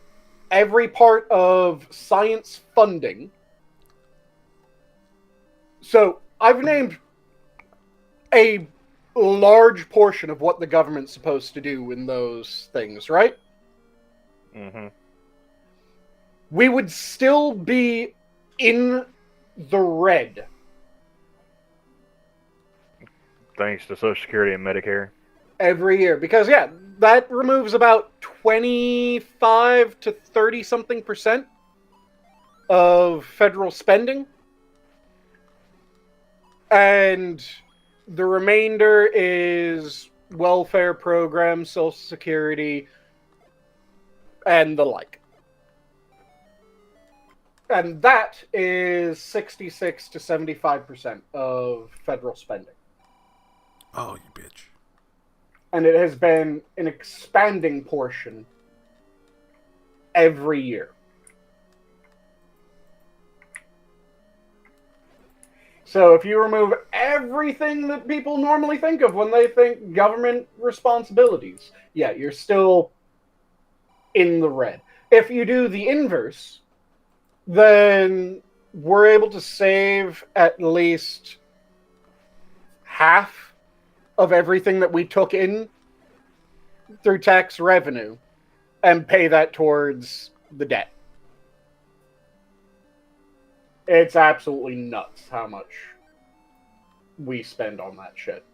every part of science funding. So I've named a large portion of what the government's supposed to do in those things, right? Mm-hmm. We would still be in the red. Thanks to Social Security and Medicare. Every year. Because, yeah, that removes about 25 to 30-something% of federal spending. And the remainder is welfare programs, Social Security, and the like. And that is 66 to 75% of federal spending. Oh, you bitch. And it has been an expanding portion every year. So if you remove everything that people normally think of when they think government responsibilities, yeah, you're still in the red. If you do the inverse, then we're able to save at least half of everything that we took in through tax revenue and pay that towards the debt. It's absolutely nuts how much we spend on that shit.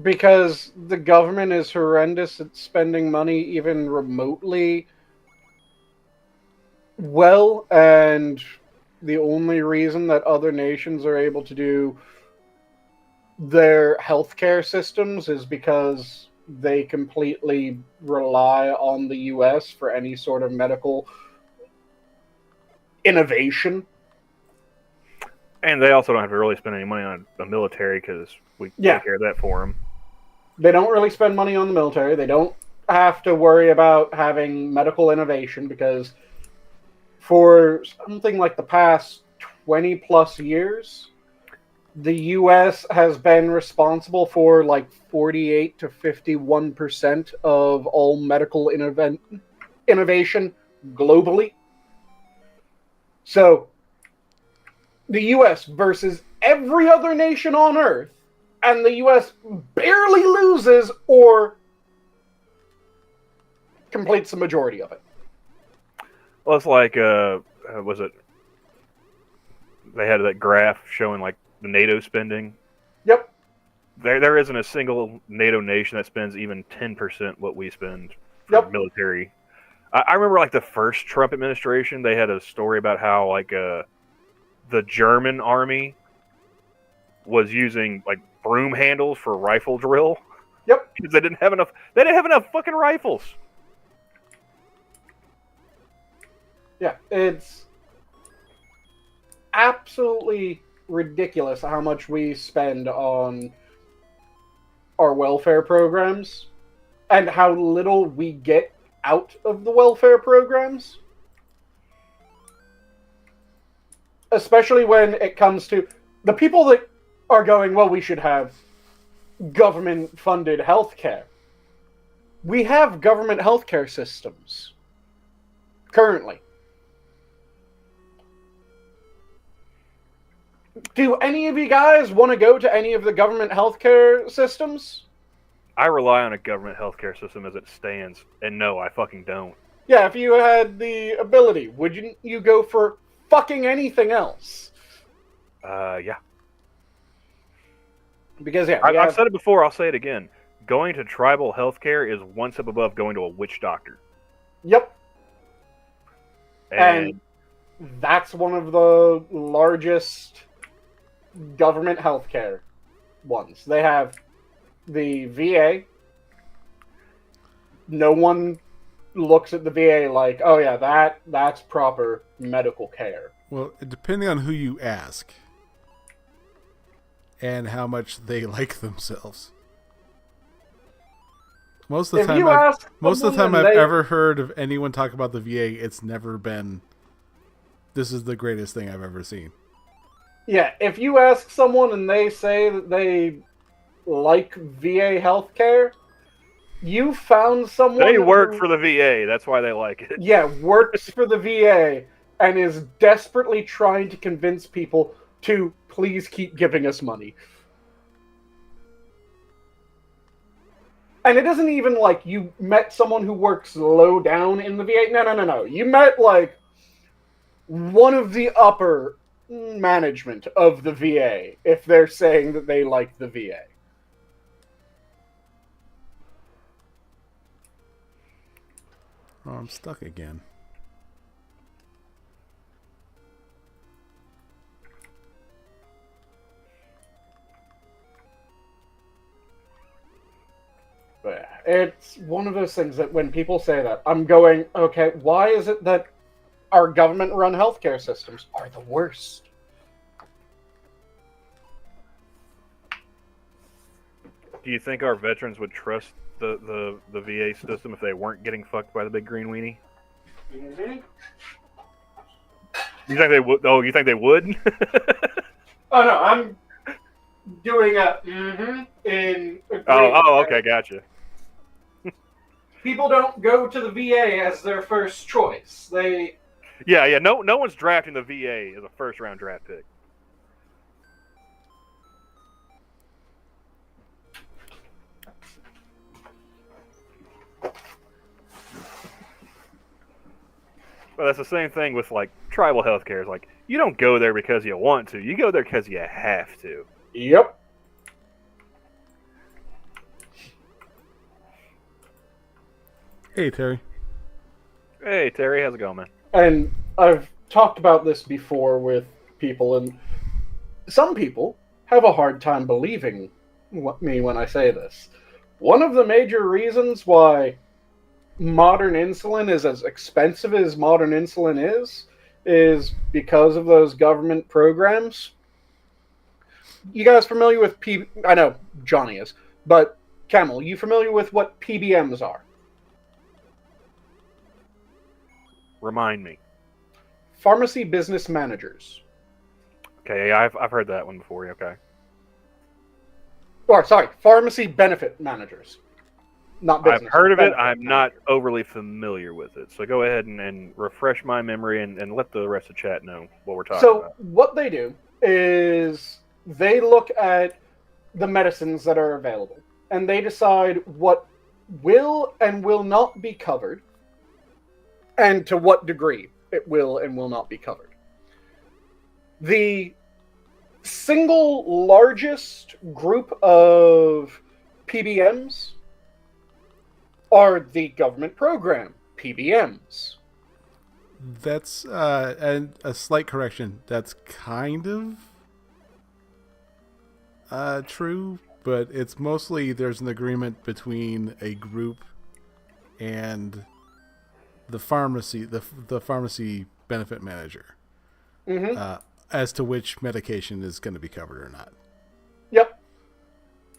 Because the government is horrendous at spending money even remotely well, and the only reason that other nations are able to do their healthcare systems is because they completely rely on the US for any sort of medical innovation. And they also don't have to really spend any money on the military because we take care of that for them. They don't really spend money on the military. They don't have to worry about having medical innovation because for something like the past 20 plus years, the US has been responsible for like 48 to 51% of all medical innovation globally. So, the US versus every other nation on Earth, and the US barely loses or completes the majority of it. Well, it's like, was it? They had that graph showing like the NATO spending. Yep. There isn't a single NATO nation that spends even 10% what we spend for military. I remember like the first Trump administration, they had a story about how like the German army was using like broom handles for rifle drill. Yep. Because they didn't have enough. They didn't have enough fucking rifles. Yeah, it's absolutely ridiculous how much we spend on our welfare programs and how little we get out of the welfare programs. Especially when it comes to the people that are going, well, we should have government-funded healthcare. We have government healthcare systems currently. Do any of you guys want to go to any of the government healthcare systems? I rely on a government healthcare system as it stands, and no, I fucking don't. Yeah, if you had the ability, wouldn't you go for fucking anything else? Yeah. Because, yeah. I've said it before, I'll say it again. Going to tribal healthcare is one step above going to a witch doctor. Yep. And that's one of the largest government healthcare ones. They have the VA. No one looks at the VA like, oh yeah, that's proper medical care. Well, depending on who you ask and how much they like themselves. Most of the time I've ever heard of anyone talk about the VA, it's never been, this is the greatest thing I've ever seen. Yeah, if you ask someone and they say that they like VA healthcare, you found someone... They work for the VA, that's why they like it. Yeah, works for the VA and is desperately trying to convince people to please keep giving us money. And it isn't even like you met someone who works low down in the VA. No. You met, like, one of the upper management of the VA if they're saying that they like the VA. Oh, I'm stuck again. But it's one of those things that when people say that, I'm going, okay, why is it that our government-run healthcare systems are the worst? Do you think our veterans would trust the VA system if they weren't getting fucked by the big green weenie? Mm-hmm. You think they would? Oh, you think they would? Oh no, I'm doing a in. Oh, okay, gotcha. People don't go to the VA as their first choice. They. Yeah. No one's drafting the VA as a first-round draft pick. Well, that's the same thing with like tribal healthcare. It's like you don't go there because you want to. You go there because you have to. Yep. Hey, Terry. Hey, Terry, how's it going, man? And I've talked about this before with people, and some people have a hard time believing me when I say this. One of the major reasons why modern insulin is as expensive as modern insulin is because of those government programs. You guys familiar with I know Johnny is, but Camel, you familiar with what PBMs are? Remind me. Pharmacy business managers. Okay, yeah, I've heard that one before. Okay. Or, sorry, pharmacy benefit managers. Not business. I've heard of it. benefit I'm not managers. overly familiar with it. So go ahead and refresh my memory and let the rest of chat know what we're talking about. So what they do is they look at the medicines that are available, and they decide what will and will not be covered, and to what degree it will and will not be covered. The single largest group of PBMs are the government program PBMs. That's and a slight correction. That's kind of true, but it's mostly there's an agreement between a group and the pharmacy, the pharmacy benefit manager, as to which medication is going to be covered or not. Yep.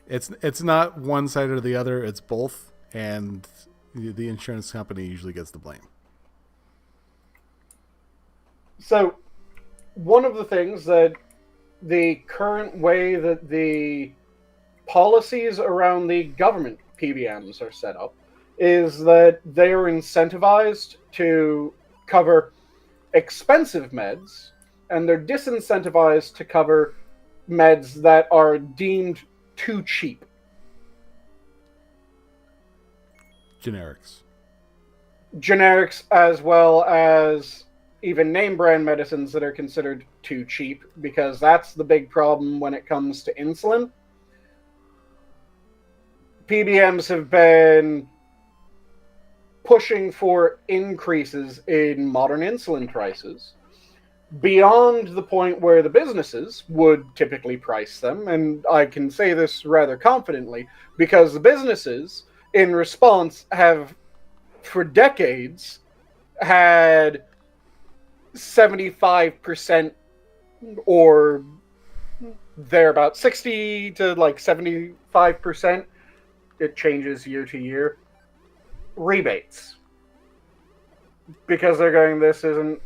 It's not one side or the other. It's both, and the insurance company usually gets the blame. So, one of the things that the current way that the policies around the government PBMs are set up is that they are incentivized to cover expensive meds, and they're disincentivized to cover meds that are deemed too cheap. Generics. Generics, as well as even name brand medicines that are considered too cheap, because that's the big problem when it comes to insulin. PBMs have been pushing for increases in modern insulin prices beyond the point where the businesses would typically price them. And I can say this rather confidently because the businesses, in response, have for decades had 75% or thereabout, 60 to like 75%, it changes year to year, rebates. Because they're going, this isn't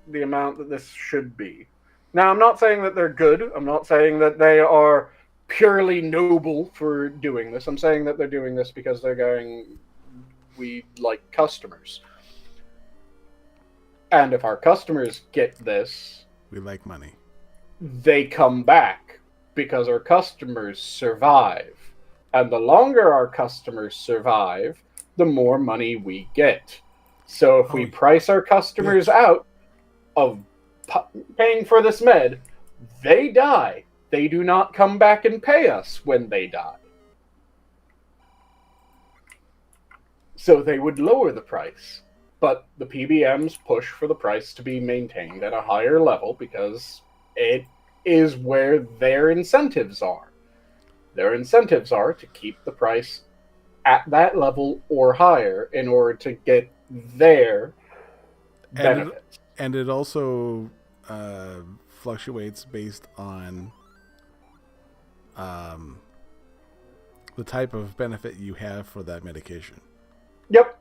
the amount that this should be. Now, I'm not saying that they're good. I'm not saying that they are purely noble for doing this. I'm saying that they're doing this because they're going, we like customers. And if our customers get this, We like money. they come back because our customers survive. And the longer our customers survive, the more money we get. So if we price our customers out of paying for this med, they die. They do not come back and pay us when they die. So they would lower the price. But the PBMs push for the price to be maintained at a higher level because it is where their incentives are. Their incentives are to keep the price at that level or higher in order to get their benefits. And it also fluctuates based on the type of benefit you have for that medication. Yep.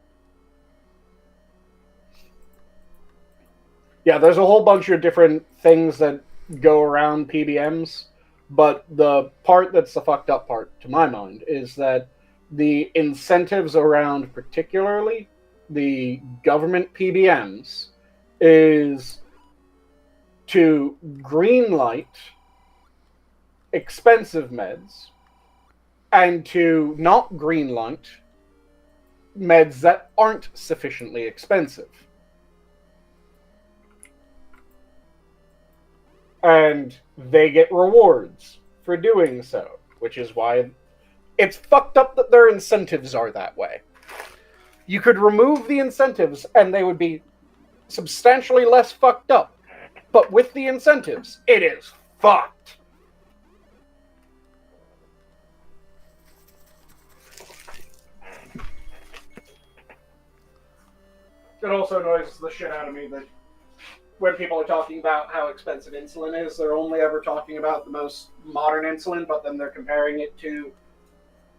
Yeah, there's a whole bunch of different things that go around PBMs, but the part that's the fucked up part, to my mind, is that the incentives around particularly the government PBMs is to greenlight expensive meds and to not greenlight meds that aren't sufficiently expensive. And they get rewards for doing so, which is why it's fucked up that their incentives are that way. You could remove the incentives and they would be substantially less fucked up. But with the incentives, it is fucked. It also annoys the shit out of me that when people are talking about how expensive insulin is, they're only ever talking about the most modern insulin, but then they're comparing it to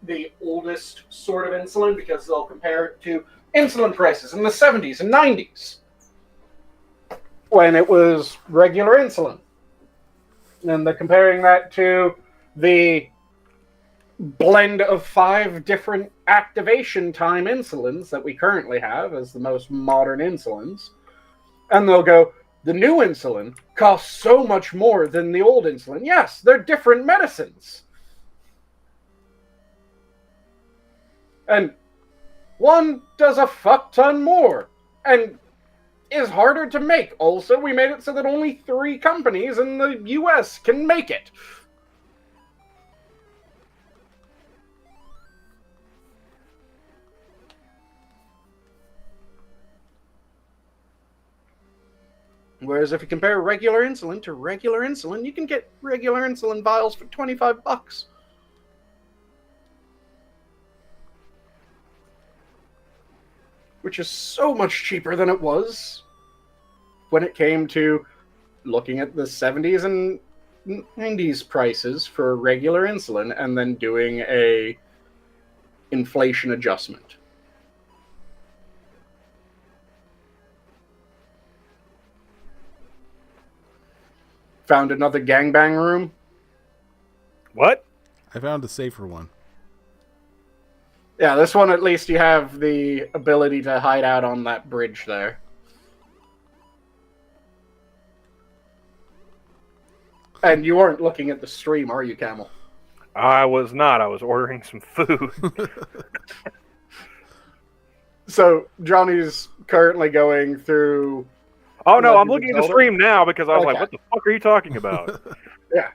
the oldest sort of insulin because they'll compare it to insulin prices in the 70s and 90s. when it was regular insulin. And they're comparing that to the blend of 5 different activation time insulins that we currently have as the most modern insulins. And they'll go, the new insulin costs so much more than the old insulin. Yes, they're different medicines. And one does a fuck ton more and is harder to make. Also, we made it so that only 3 companies in the US can make it. Whereas if you compare regular insulin to regular insulin, you can get regular insulin vials for $25. Which is so much cheaper than it was when it came to looking at the 70s and 90s prices for regular insulin and then doing a inflation adjustment. Found another gangbang room. What? I found a safer one. Yeah, this one at least you have the ability to hide out on that bridge there. And you weren't looking at the stream, are you, Camel? I was not. I was ordering some food. So, Johnny's currently going through... Oh, no, I'm looking at the stream now because I was like, Okay. what the fuck are you talking about? Yeah.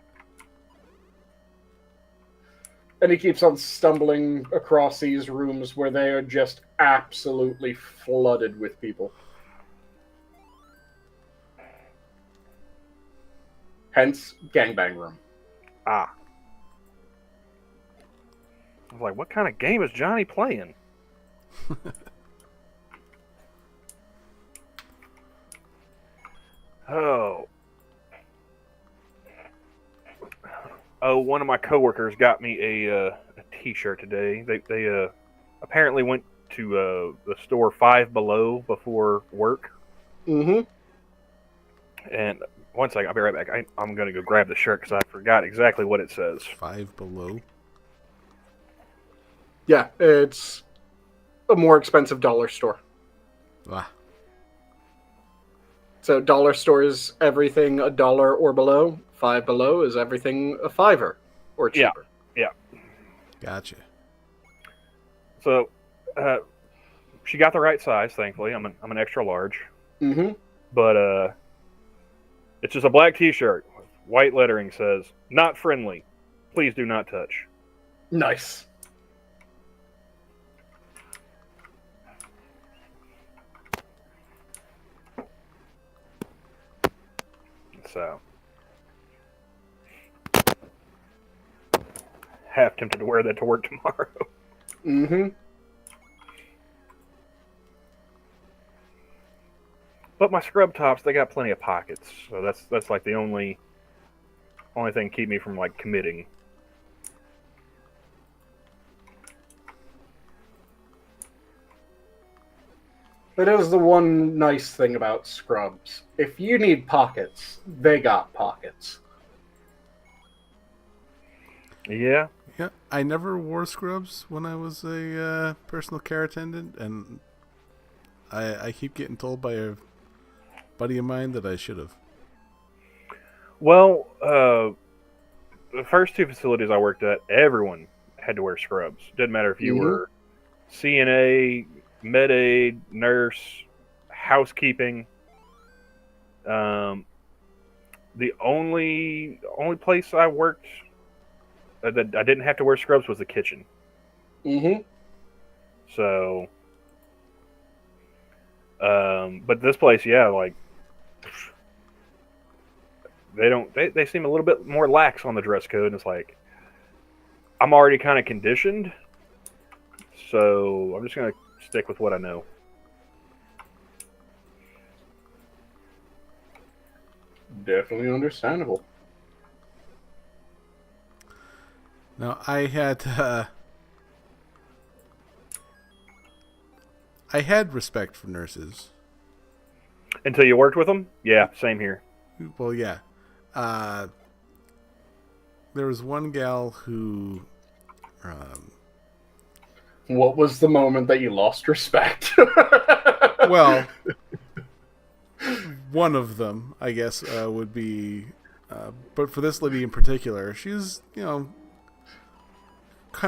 And he keeps on stumbling across these rooms where they are just absolutely flooded with people. Hence, gangbang room. Ah. I was like, what kind of game is Johnny playing? Oh, one of my coworkers got me a T-shirt today. They apparently went to the store Five Below before work. Mm-hmm. And one second, I'll be right back. I'm going to go grab the shirt because I forgot exactly what it says. 5 Below. Yeah, it's a more expensive dollar store. Ah. So dollar store is everything $1 or below. Five Below is everything a $5 or cheaper. Yeah. Gotcha. So, she got the right size. Thankfully, I'm an extra large. Mm-hmm. But it's just a black T-shirt with white lettering says "Not friendly. Please do not touch." Nice. So, half tempted to wear that to work tomorrow. Mm-hmm. But my scrub tops, they got plenty of pockets, so that's like the only thing keep me from like committing. That is the one nice thing about scrubs. If you need pockets, they got pockets. Yeah. Yeah, I never wore scrubs when I was a personal care attendant, and I keep getting told by a buddy of mine that I should have. Well, the first 2 facilities I worked at, everyone had to wear scrubs. Didn't matter if you were CNA, med aid, nurse, housekeeping. The only place I worked that I didn't have to wear scrubs was the kitchen. Mm-hmm. So, but this place, yeah, like they seem a little bit more lax on the dress code, and it's like I'm already kind of conditioned, so I'm just gonna stick with what I know. Definitely understandable. Now, I had respect for nurses. Until you worked with them? Yeah, same here. Well, yeah. There was one gal who... What was the moment that you lost respect? well, one of them, I guess, would be... but for this lady in particular, she's, kind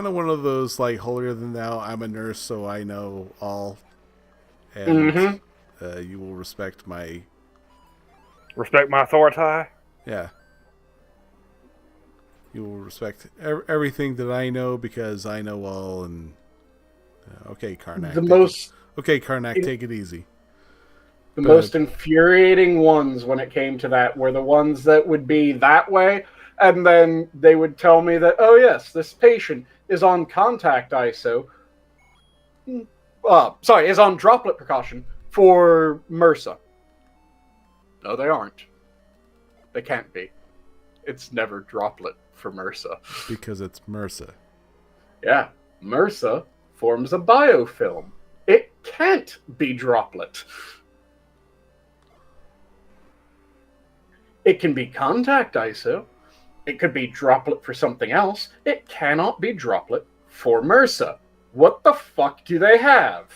of one of those, like, holier than thou, I'm a nurse, so I know all. And you will respect my... Respect my authority? Yeah. You will respect everything that I know because I know all, and... okay, Karnak. Karnak, take it easy. The most infuriating ones when it came to that were the ones that would be that way, and then they would tell me that, oh yes, this patient is on contact ISO. Is on droplet precaution for MRSA. No, they aren't. They can't be. It's never droplet for MRSA. Because it's MRSA. Yeah, MRSA forms a biofilm. It can't be droplet. It can be contact ISO. It could be droplet for something else. It cannot be droplet for MRSA. What the fuck do they have?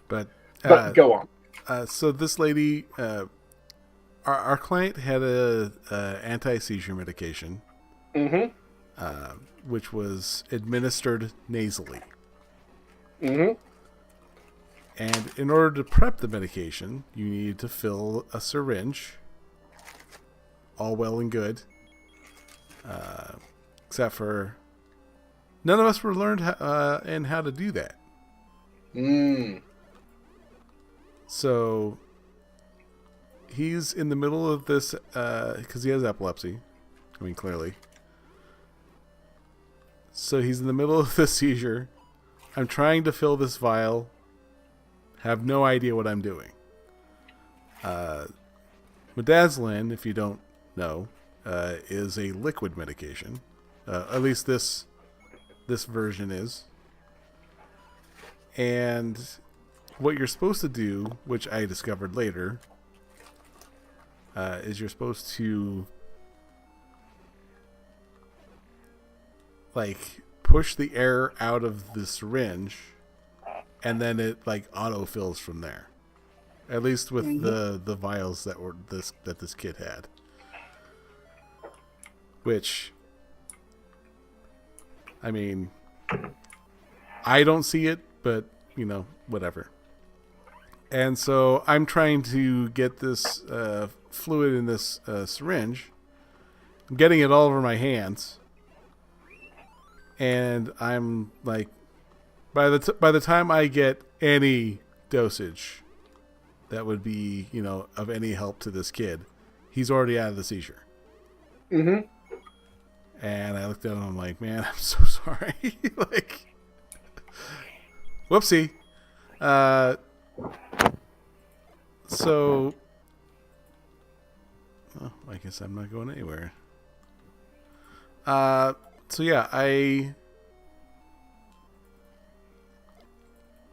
But go on. So this lady, our client had a anti-seizure medication, which was administered nasally. And in order to prep the medication, you needed to fill a syringe. All well and good. Except for none of us were learned in how to do that. So he's in the middle of this because he has epilepsy. I mean, clearly. So he's in the middle of this seizure. I'm trying to fill this vial. Have no idea what I'm doing. Midazolam, if you don't know, is a liquid medication. At least this version is. And what you're supposed to do, which I discovered later, is you're supposed to like push the air out of the syringe, and then it like autofills from there. At least with the vials that this kid had. Which, I mean, I don't see it, but whatever. And so I'm trying to get this fluid in this syringe. I'm getting it all over my hands. And I'm like, by the time I get any dosage that would be, of any help to this kid, he's already out of the seizure. And I looked at him, I'm like, man, I'm so sorry. Like, whoopsie. So, I guess I'm not going anywhere. So yeah,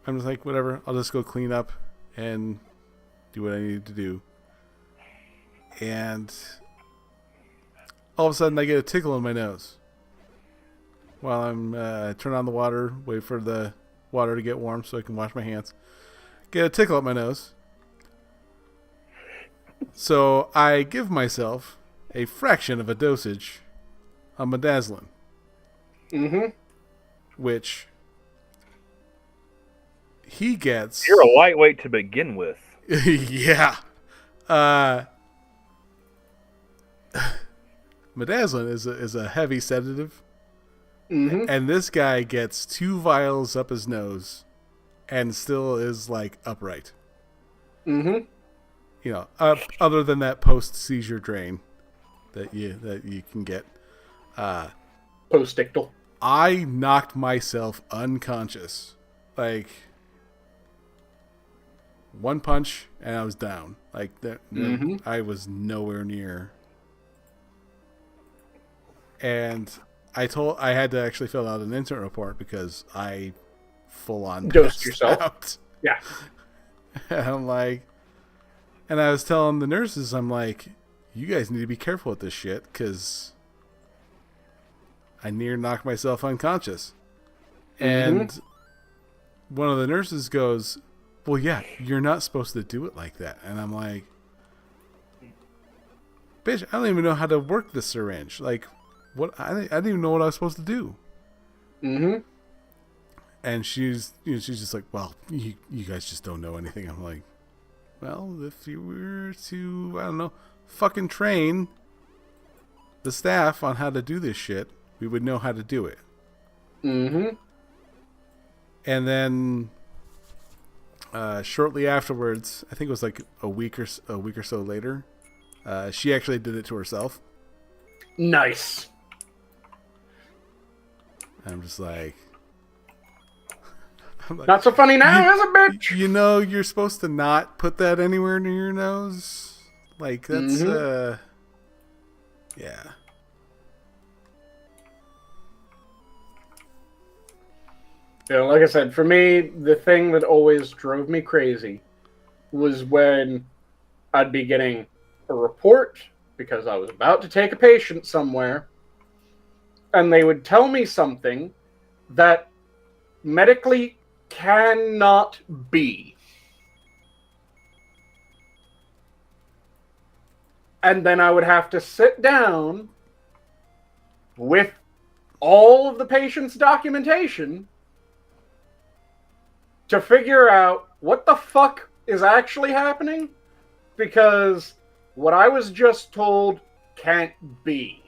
I'm just like, whatever, I'll just go clean up and do what I need to do. And all of a sudden I get a tickle in my nose while I'm turn on the water, wait for the water to get warm so I can wash my hands. Get a tickle up my nose. So I give myself a fraction of a dosage of midazolam. Which he gets. You're a lightweight to begin with. Yeah. Midazolam is a heavy sedative. And this guy gets 2 vials up his nose and still is like upright. Other than that post-seizure drain that you can get. Post-ictal. I knocked myself unconscious. Like, one punch and I was down. Like, I was nowhere near. And I had to actually fill out an incident report because I full on dosed yourself. Out. Yeah. And I'm like, and I was telling the nurses, I'm like, you guys need to be careful with this shit, because I near knocked myself unconscious. And one of the nurses goes, well, yeah, you're not supposed to do it like that. And I'm like, bitch, I don't even know how to work the syringe. Like, what? I didn't even know what I was supposed to do. And she's just like, well, you guys just don't know anything. I'm like, well, if you were to, I don't know, fucking train the staff on how to do this shit, we would know how to do it. And then shortly afterwards, I think it was like a week or so later, she actually did it to herself. Nice. I'm just like, not so funny now, is it, bitch? You know, you're supposed to not put that anywhere near your nose. Like, that's, yeah. You know, like I said, for me, the thing that always drove me crazy was when I'd be getting a report because I was about to take a patient somewhere, and they would tell me something that medically cannot be. And then I would have to sit down with all of the patient's documentation to figure out what the fuck is actually happening, because what I was just told can't be.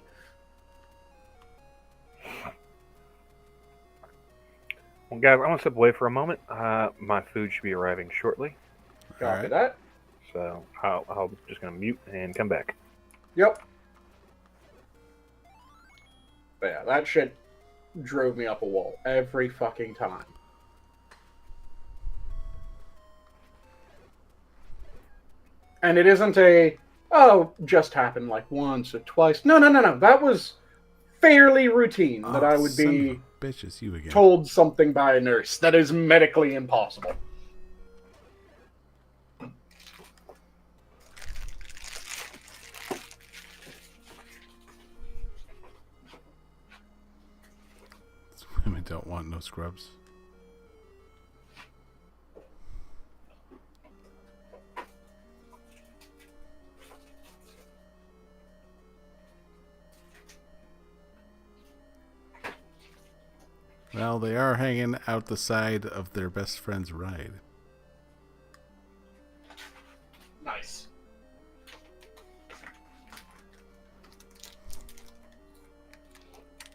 Well, guys, I'm going to step away for a moment. My food should be arriving shortly. Copy that. So I'll just going to mute and come back. Yep. But yeah, that shit drove me up a wall every fucking time. And it isn't just happened like once or twice. No. That was fairly routine that I would be bitches, you again. Told something by a nurse that is medically impossible. Women don't want no scrubs. Well, they are hanging out the side of their best friend's ride. Nice.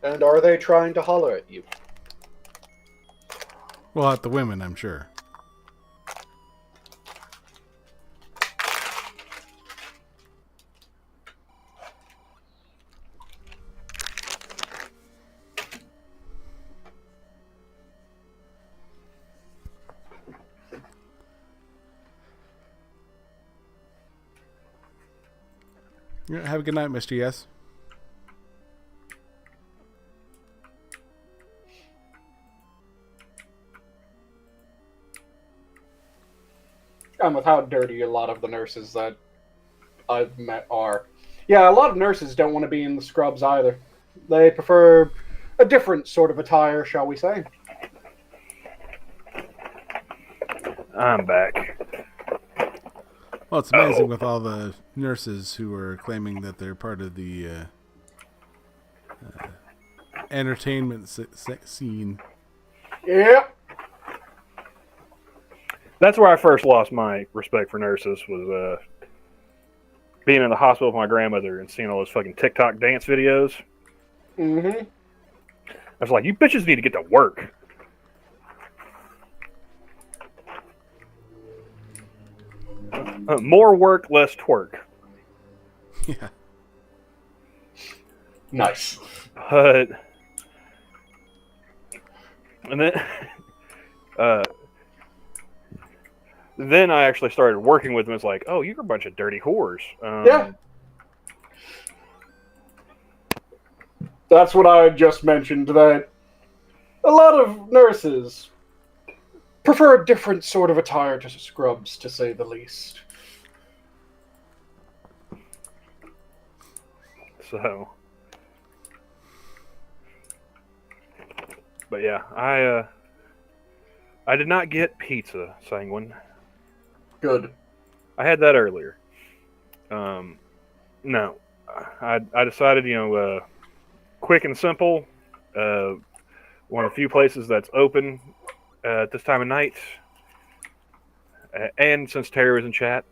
And are they trying to holler at you? Well, at the women, I'm sure. Yeah, have a good night, Mr. Yes. And with how dirty a lot of the nurses that I've met are. Yeah, a lot of nurses don't want to be in the scrubs either. They prefer a different sort of attire, shall we say. I'm back. Well, it's amazing with all the nurses who are claiming that they're part of the entertainment scene. Yep. That's where I first lost my respect for nurses, was being in the hospital with my grandmother and seeing all those fucking TikTok dance videos. Mm-hmm. I was like, you bitches need to get to work. More work, less twerk. Yeah. Nice. But and then I actually started working with them. It's like, oh, you're a bunch of dirty whores. Yeah. That's what I just mentioned, that a lot of nurses prefer a different sort of attire to scrubs, to say the least. So, but yeah, I did not get pizza, Sanguine. Good. I had that earlier. No, I decided, quick and simple. One of the few places that's open at this time of night. And since Terry was in chat,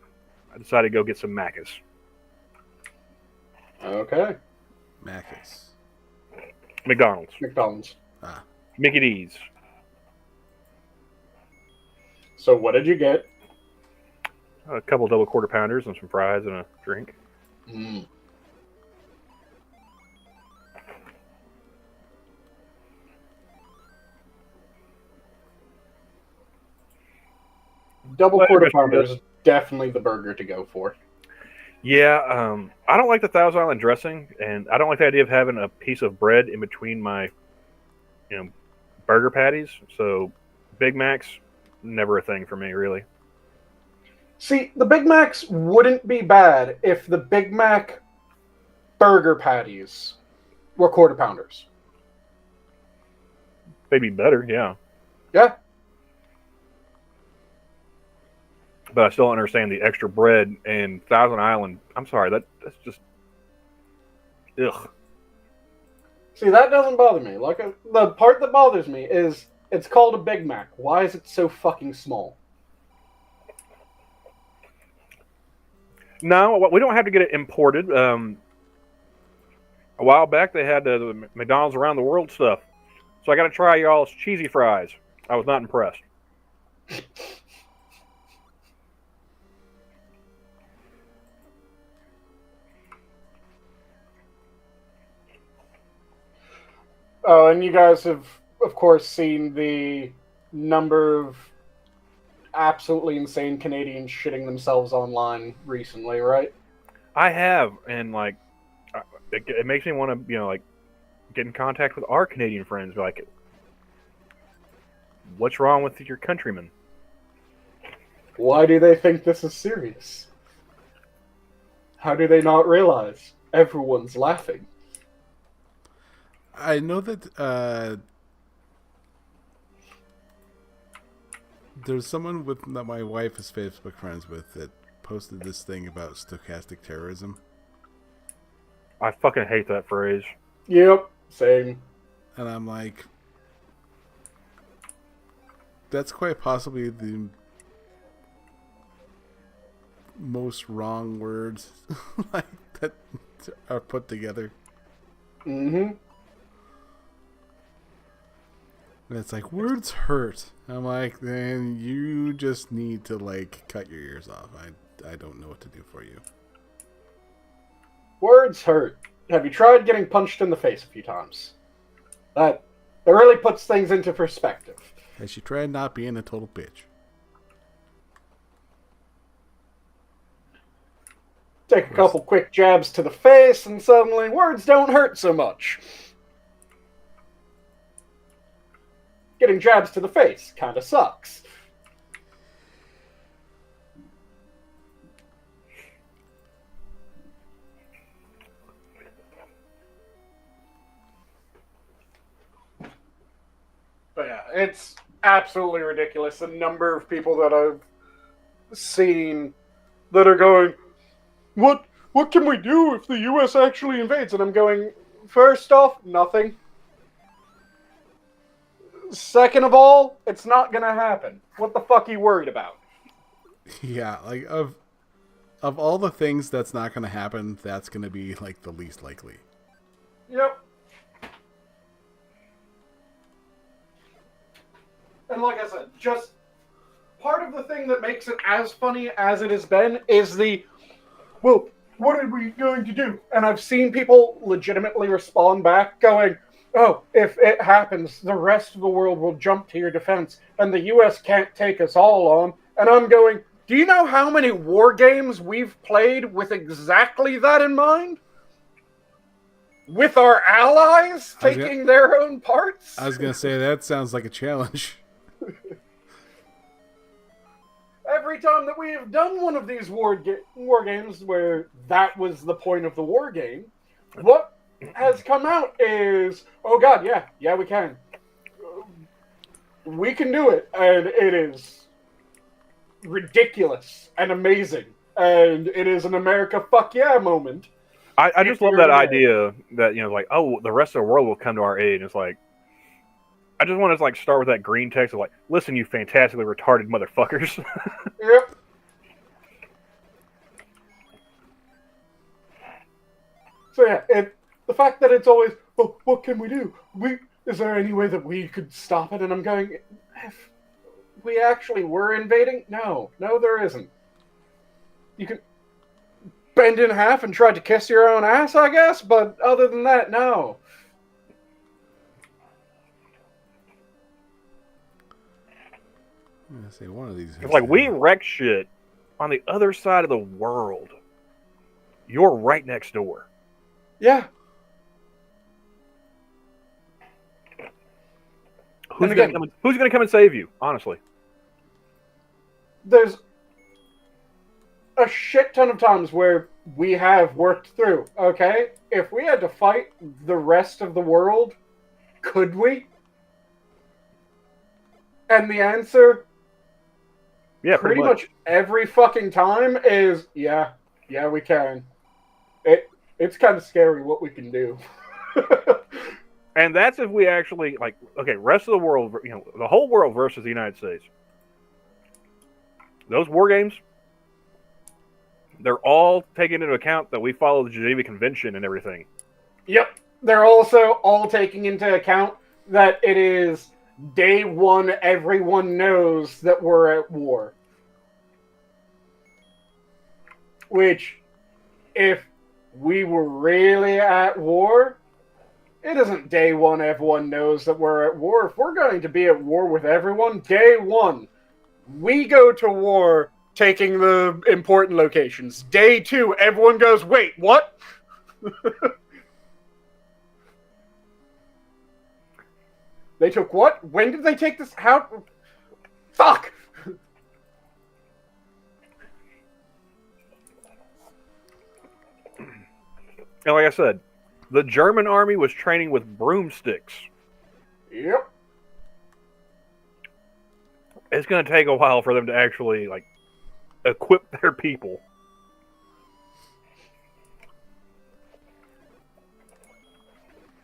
I decided to go get some Macca's. Okay. Macca's. McDonald's. McDonald's. Ah. Mickey D's. So what did you get? A couple double quarter pounders and some fries and a drink. Mm. Double quarter pounder is definitely the burger to go for. Yeah, I don't like the Thousand Island dressing, and I don't like the idea of having a piece of bread in between my, burger patties. So, Big Macs, never a thing for me, really. See, the Big Macs wouldn't be bad if the Big Mac burger patties were quarter pounders. They'd be better, yeah. Yeah. But I still don't understand the extra bread and Thousand Island. I'm sorry, that's just ugh. See, that doesn't bother me. Like, the part that bothers me is it's called a Big Mac. Why is it so fucking small? No, we don't have to get it imported. A while back, they had the McDonald's around the world stuff, so I got to try y'all's cheesy fries. I was not impressed. Oh, and you guys have, of course, seen the number of absolutely insane Canadians shitting themselves online recently, right? I have, and it makes me want to, get in contact with our Canadian friends. Like, what's wrong with your countrymen? Why do they think this is serious? How do they not realize everyone's laughing? I know that there's someone that my wife is Facebook friends with that posted this thing about stochastic terrorism. I fucking hate that phrase. Yep, same. And I'm like, that's quite possibly the most wrong words that are put together. Mm-hmm. And it's like, words hurt. I'm like, then you just need to cut your ears off. I don't know what to do for you. Words hurt. Have you tried getting punched in the face a few times? That really puts things into perspective. Has she tried not being a total bitch? Take a couple quick jabs to the face, and suddenly words don't hurt so much. Getting jabs to the face kind of sucks. But yeah, it's absolutely ridiculous. The number of people that I've seen that are going, what can we do if the US actually invades? And I'm going, first off, nothing. Second of all, it's not gonna happen. What the fuck are you worried about? Yeah, of all the things that's not going to happen, that's going to be the least likely. Yep. And like I said, just part of the thing that makes it as funny as it has been is well, what are we going to do? And I've seen people legitimately respond back going, oh, if it happens, the rest of the world will jump to your defense, and the US can't take us all on. And I'm going, do you know how many war games we've played with exactly that in mind? With our allies taking their own parts? I was going to say, that sounds like a challenge. every time that we have done one of these war games where that was the point of the war game, what has come out is, oh god, yeah, we can. We can do it, and it is ridiculous and amazing, and it is an America fuck yeah moment. I just love that idea that, you know, like, oh, the rest of the world will come to our aid. And it's like, I just want to like start with that green text of like, listen, you fantastically retarded motherfuckers. Yep. So yeah, the fact that it's always, well, what can we do? Is there any way that we could stop it? And I'm going, if we actually were invading? No, there isn't. You can bend in half and try to kiss your own ass, I guess, but other than that, no. I'm gonna say one of these. It's like, we wreck shit on the other side of the world. You're right next door. Yeah. Who's gonna come and save you? Honestly, there's a shit ton of times where we have worked through. Okay, if we had to fight the rest of the world, could we? And the answer, yeah, pretty much every fucking time is yeah, we can. It's kind of scary what we can do. And that's if we actually, like, okay, rest of the world, you know, the whole world versus the United States. Those war games, they're all taking into account that we follow the Geneva Convention and everything. Yep. They're also all taking into account that it is day one, everyone knows that we're at war. Which, if we were really at war, it isn't day one, everyone knows that we're at war. If we're going to be at war with everyone, day one, we go to war taking the important locations. Day two, everyone goes, wait, what? They took what? When did they take this? How? Fuck! And like I said, the German army was training with broomsticks. Yep. It's going to take a while for them to actually, like, equip their people.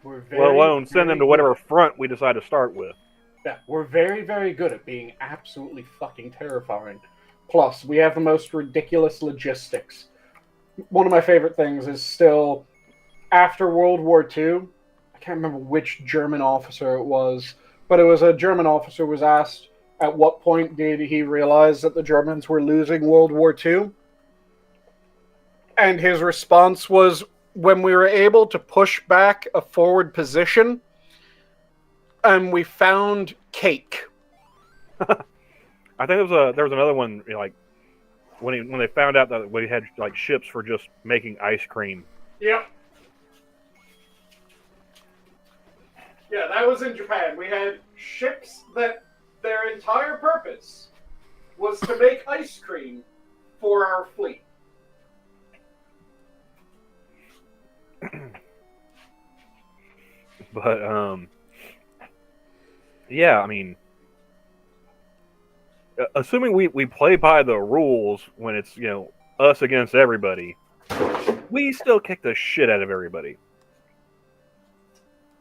Let alone send them to whatever front we decide to start with. Yeah, we're very, very good at being absolutely fucking terrifying. Plus, we have the most ridiculous logistics. One of my favorite things is still, after World War II, I can't remember which German officer it was, but it was a German officer was asked at what point did he realize that the Germans were losing World War II? And his response was, when we were able to push back a forward position, and we found cake. I think there was another one, you know, like when they found out that we had like ships for just making ice cream. Yep. Yeah, that was in Japan. We had ships that their entire purpose was to make ice cream for our fleet. But yeah, I mean, assuming we play by the rules when it's, you know, us against everybody, we still kick the shit out of everybody.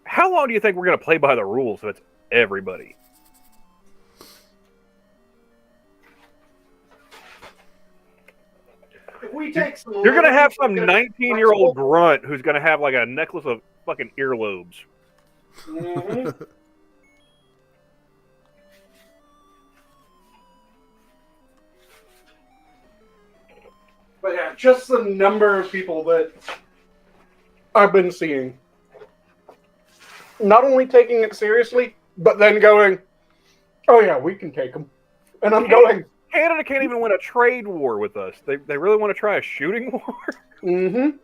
How long do you think we're going to play by the rules if it's everybody? If we take some You're going to have some 19-year-old grunt who's going to have like a necklace of fucking earlobes. Mm-hmm. But yeah, just the number of people that I've been seeing not only taking it seriously, but then going, oh yeah, we can take them. And I'm going, Canada can't even win a trade war with us. They really want to try a shooting war? mm-hmm.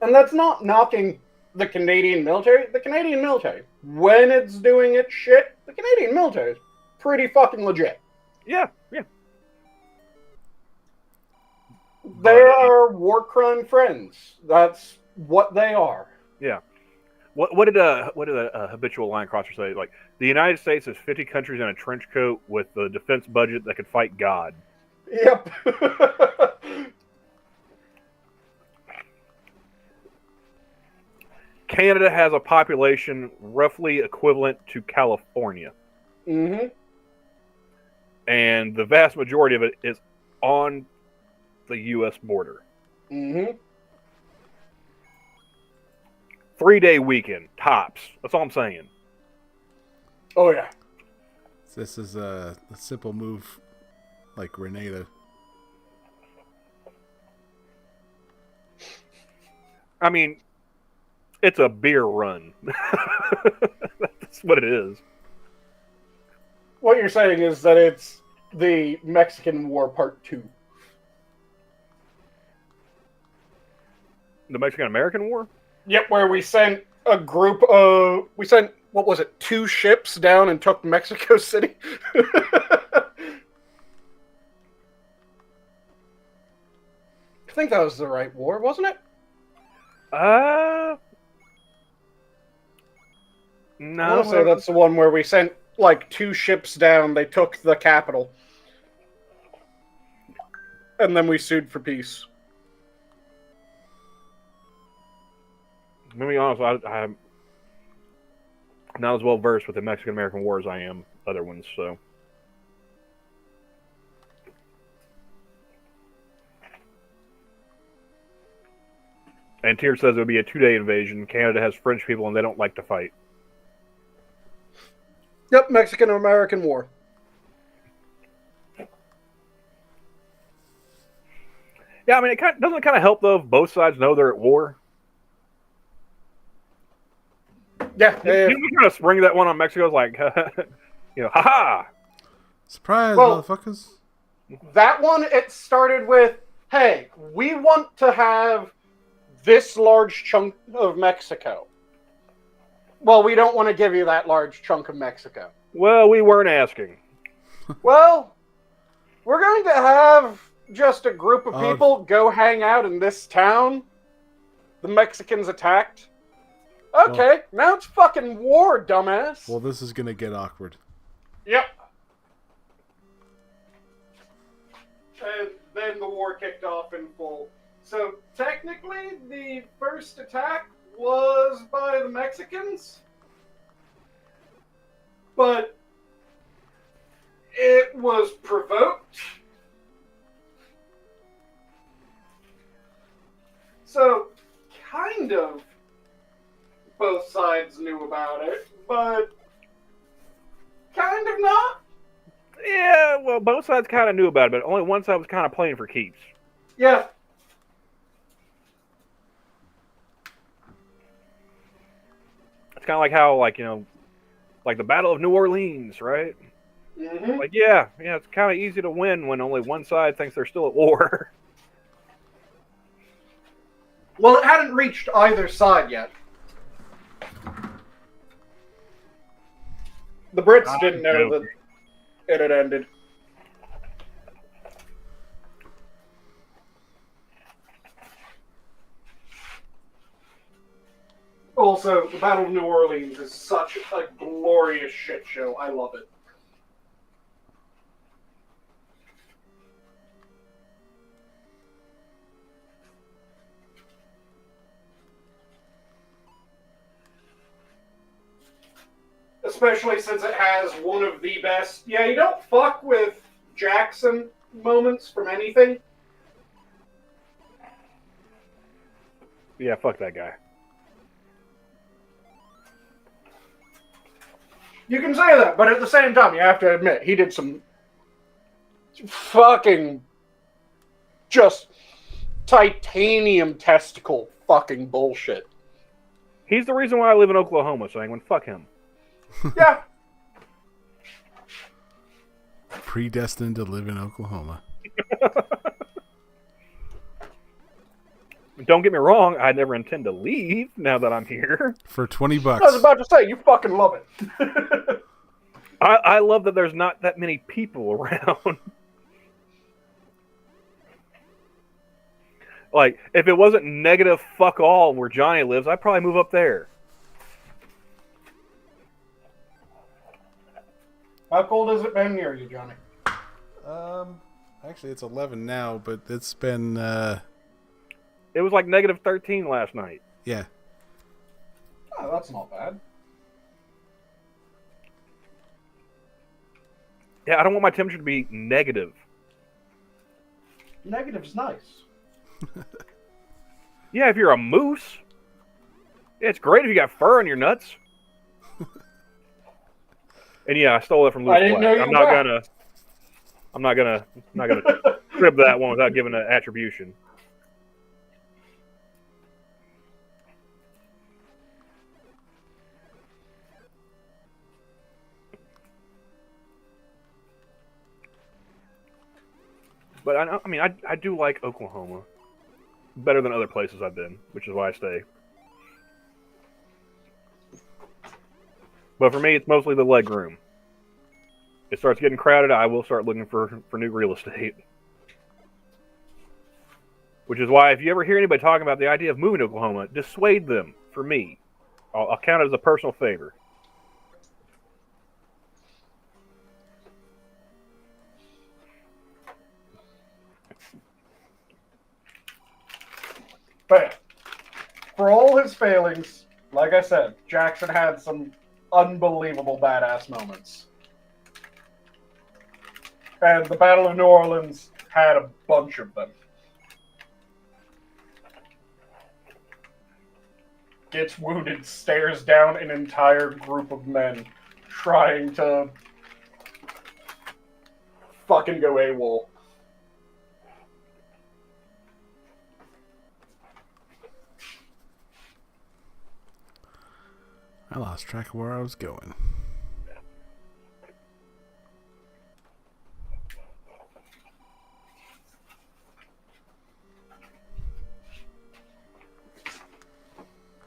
And that's not knocking the Canadian military, when it's doing its shit, the Canadian military is pretty fucking legit. Yeah. They are war crime friends. That's what they are. Yeah. What did a habitual line crosser say? Like, the United States has 50 countries in a trench coat with a defense budget that could fight God. Yep. Canada has a population roughly equivalent to California. Mm-hmm. And the vast majority of it is on the U.S. border. Mm-hmm. 3-day weekend, tops. That's all I'm saying. Oh, yeah. This is a simple move like Grenada. I mean, it's a beer run. That's what it is. What you're saying is that it's the Mexican War Part 2. The Mexican-American War? Yep, where we sent what was it, 2 ships down and took Mexico City? I think that was the right war, wasn't it? No. I want to say that's the one where we sent, like, 2 ships down, they took the capital. And then we sued for peace. To be honest, I'm not as well versed with the Mexican-American War as I am other ones, so. And Tyr says it would be a 2-day invasion. Canada has French people and they don't like to fight. Yep, Mexican-American War. Yeah, I mean, doesn't it kind of help, though, if both sides know they're at war? Yeah. Didn't we kind of spring that one on Mexico? Like, haha! Surprise, Well, motherfuckers. That one, it started with, hey, we want to have this large chunk of Mexico. Well, we don't want to give you that large chunk of Mexico. Well, we weren't asking. Well, we're going to have just a group of people go hang out in this town. The Mexicans attacked. Okay, now it's fucking war, dumbass. Well, this is going to get awkward. Yep. And then the war kicked off in full. So, technically, the first attack was by the Mexicans. But it was provoked. So, kind of, both sides knew about it, but kind of not. Yeah, well, both sides kind of knew about it, but only one side was kind of playing for keeps. Yeah. It's kind of like how, like the Battle of New Orleans, right? Mm-hmm. Like, yeah, it's kind of easy to win when only one side thinks they're still at war. Well, it hadn't reached either side yet. The Brits didn't know that it had ended. Also, the Battle of New Orleans is such a glorious shit show. I love it. Especially since it has one of the best, you don't fuck with Jackson moments from anything. Yeah, fuck that guy. You can say that, but at the same time, you have to admit, he did some fucking just titanium testicle fucking bullshit. He's the reason why I live in Oklahoma, Sanguine. Fuck him. Yeah. Predestined to live in Oklahoma. Don't get me wrong, I never intend to leave now that I'm here. For $20. I was about to say, you fucking love it. I love that there's not that many people around. Like, if it wasn't negative fuck all where Johnny lives, I'd probably move up there. How cold has it been near you, Johnny? Actually, it's 11 now, but it's been, It was like negative 13 last night. yeah. Oh, that's not bad. Yeah, I don't want my temperature to be negative. Negative's nice. Yeah, if you're a moose. Yeah, it's great if you got fur on your nuts. And yeah, I stole that from Lewis I didn't Black. know you I'm not gonna crib that one without giving an attribution. But I do like Oklahoma better than other places I've been, which is why I stay. But for me, it's mostly the leg room. It starts getting crowded, I will start looking for new real estate. Which is why if you ever hear anybody talking about the idea of moving to Oklahoma, dissuade them for me. I'll count it as a personal favor. But for all his failings, like I said, Jackson had some unbelievable badass moments. And the Battle of New Orleans had a bunch of them. Gets wounded, stares down an entire group of men trying to fucking go AWOL. I lost track of where I was going.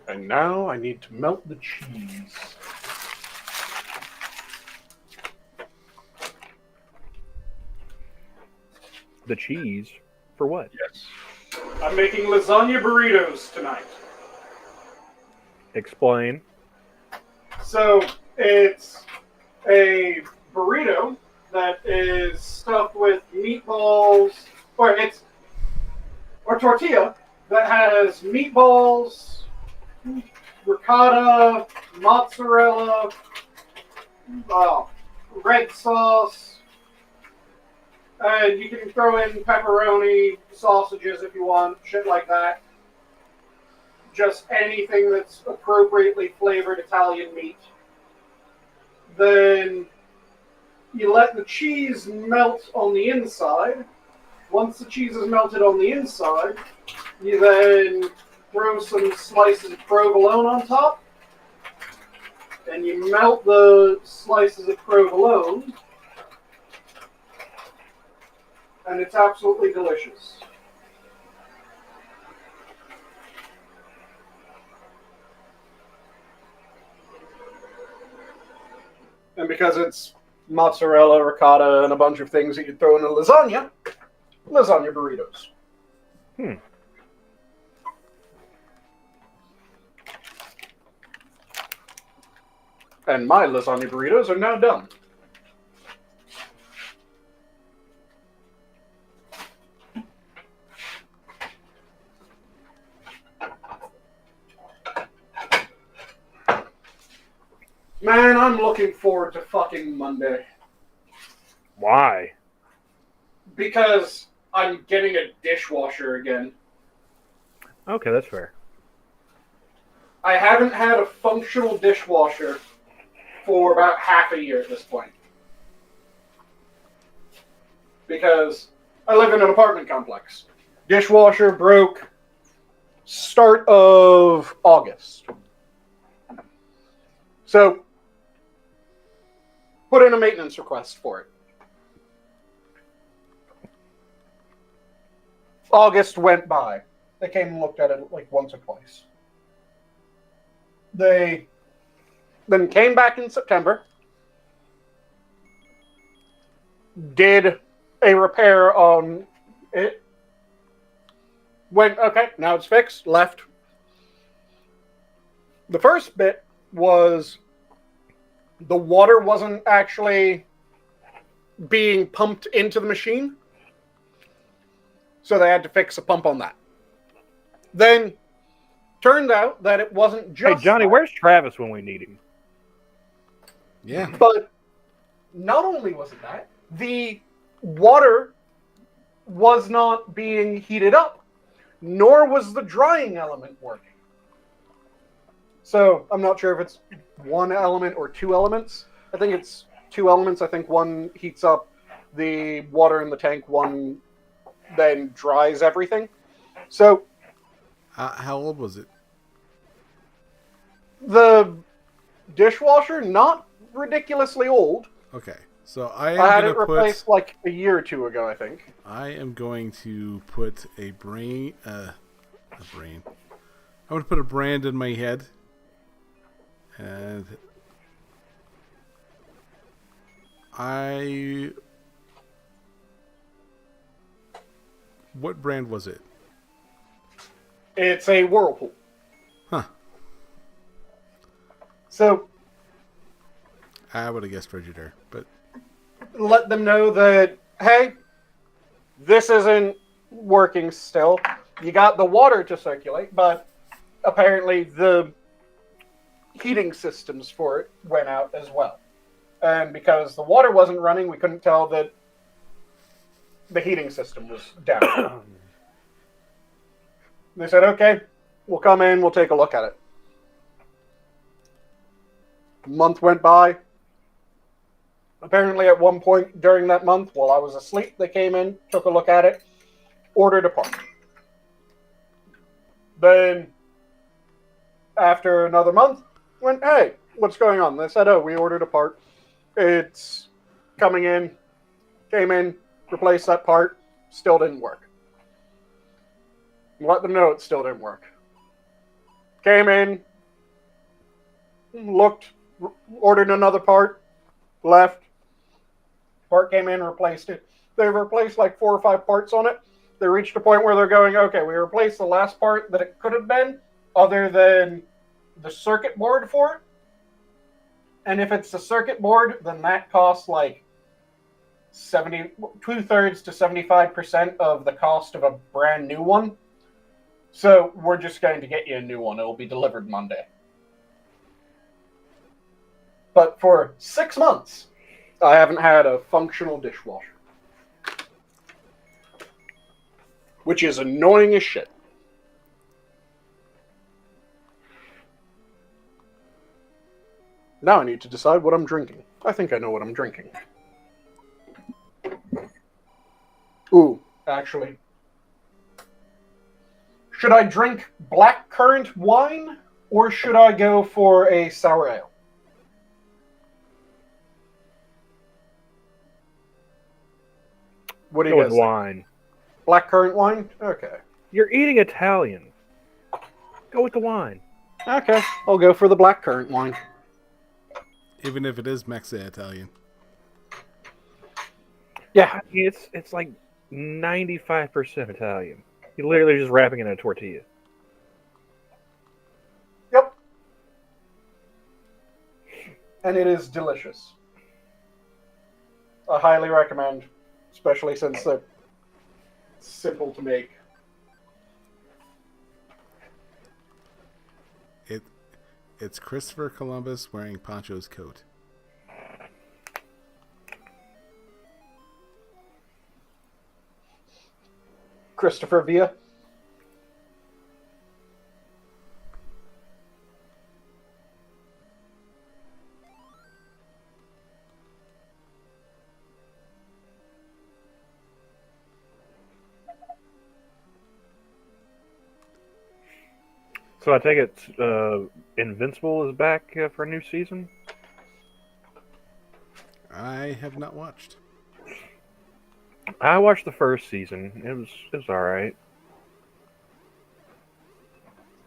And now I need to melt the cheese. The cheese? For what? Yes. I'm making lasagna burritos tonight. Explain. So it's a burrito that is stuffed with meatballs, or tortilla that has meatballs, ricotta, mozzarella, red sauce, and you can throw in pepperoni, sausages if you want, shit like that. Just anything that's appropriately flavored Italian meat. Then you let the cheese melt on the inside. Once the cheese is melted on the inside, you then throw some slices of provolone on top. And you melt the slices of provolone. And it's absolutely delicious. And because it's mozzarella, ricotta, and a bunch of things that you throw in a lasagna burritos. And my lasagna burritos are now done. Man, I'm looking forward to fucking Monday. Why? Because I'm getting a dishwasher again. Okay, that's fair. I haven't had a functional dishwasher for about half a year at this point. Because I live in an apartment complex. Dishwasher broke start of August. So, put in a maintenance request for it. August went by. They came and looked at it like once or twice. They then came back in September, did a repair on it, went, okay, now it's fixed, left. The first bit was the water wasn't actually being pumped into the machine, so they had to fix a pump on that. Then turned out that it wasn't just Hey, Johnny, that, where's Travis when we need him? Yeah. but not only was it that, the water was not being heated up, nor was the drying element working. So I'm not sure if it's one element or two elements. I think it's two elements. I think one heats up the water in the tank, one then dries everything. So How old was it? the dishwasher, not ridiculously old. Okay, so I I had am it going to replaced put. like a year or two ago, I think. I am going to put a brain. A brain. I'm going to put a brand in my head, and What brand was it? It's a Whirlpool. Huh. So I would have guessed Frigidaire, but let them know that, hey, this isn't working still. You got the water to circulate, but apparently the heating systems for it went out as well. And because the water wasn't running, we couldn't tell that the heating system was down. They said, okay, we'll come in, we'll take a look at it. A month went by. Apparently at one point during that month, while I was asleep, they came in, took a look at it, ordered a part. Then, after another month, went, hey, what's going on? They said, oh, we ordered a part. It's coming in. Came in, replaced that part, still didn't work. Let them know it still didn't work. Came in, looked, ordered another part, left. Part came in, replaced it. They replaced like 4 or 5 parts on it. They reached a point where they're going, okay, we replaced the last part that it could have been, other than the circuit board for it. And if it's the circuit board, then that costs like 2/3 to 75% of the cost of a brand new one. So we're just going to get you a new one. It will be delivered Monday. But for 6 months, I haven't had a functional dishwasher. Which is annoying as shit. Now I need to decide what I'm drinking. I think I know what I'm drinking. Ooh, actually. Should I drink blackcurrant wine, or should I go for a sour ale? What do you Go guys with think? wine. Blackcurrant wine? Okay. You're eating Italian. Go with the wine. Okay, I'll go for the blackcurrant wine. even if it is Mexa Italian. Yeah. It's like 95% Italian. You're literally just wrapping it in a tortilla. Yep. And it is delicious. I highly recommend, especially since they're simple to make. It's Christopher Columbus wearing Pancho's coat. Christopher Villa. So I take it Invincible is back for a new season? I have not watched. I watched the first season. It was all right.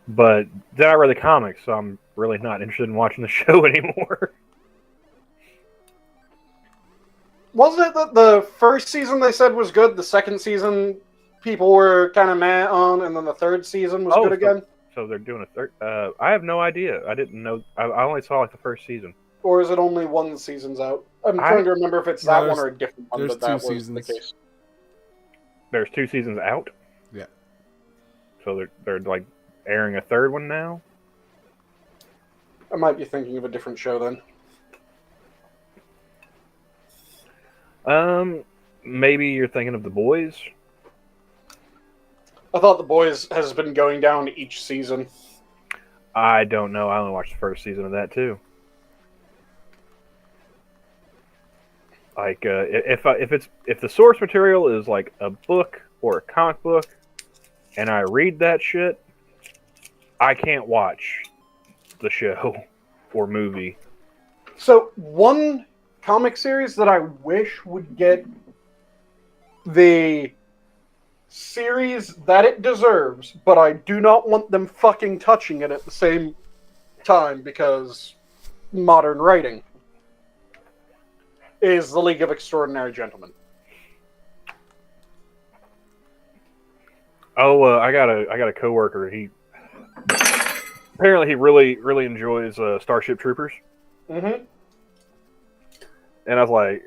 But then I read the comics, so I'm really not interested in watching the show anymore. Wasn't it that the first season they said was good, the second season people were kind of meh on, and then the third season was good again? So they're doing a third. I have no idea. I didn't know. I only saw like the first season. Or is it only one season's out? I'm trying to remember if it's that one or a different one, but that was the case. There's 2 seasons out? Yeah. So they're like airing a third one now? I might be thinking of a different show then. Maybe you're thinking of The Boys? I thought The Boys has been going down each season. I don't know. I only watched the first season of that too. Like, if the source material is like a book or a comic book, and I read that shit, I can't watch the show or movie. So one comic series that I wish would get the series that it deserves, but I do not want them fucking touching it at the same time because modern writing, is The League of Extraordinary Gentlemen. Oh, I got a coworker. He apparently really enjoys Starship Troopers. Mm-hmm. And I was like,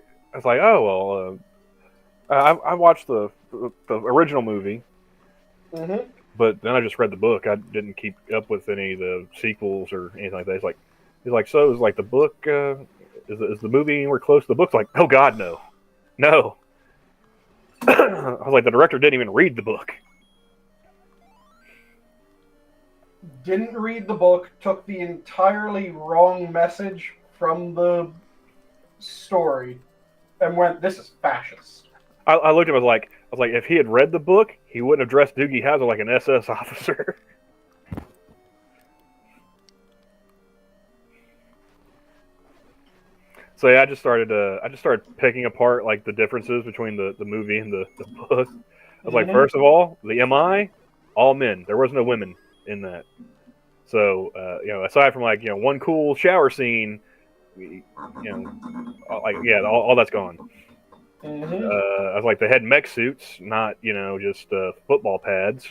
oh well, I watched the original movie, Mm-hmm. but then I just read the book. I didn't keep up with any of the sequels or anything like that. He's like, so is like the book, is the movie anywhere close to the book? Like, oh God, no. I was like, the director didn't even read the book. Didn't read the book, took the entirely wrong message from the story, and went, this is fascist. I looked at him, I was like, if he had read the book, he wouldn't have dressed Doogie Howser like an SS officer. So yeah, I just started picking apart like the differences between the movie and the book. I was like, first of all, the MI, all men. There was no women in that. So aside from like one cool shower scene, all that's gone. Mm-hmm. I was like, they had mech suits, not just football pads.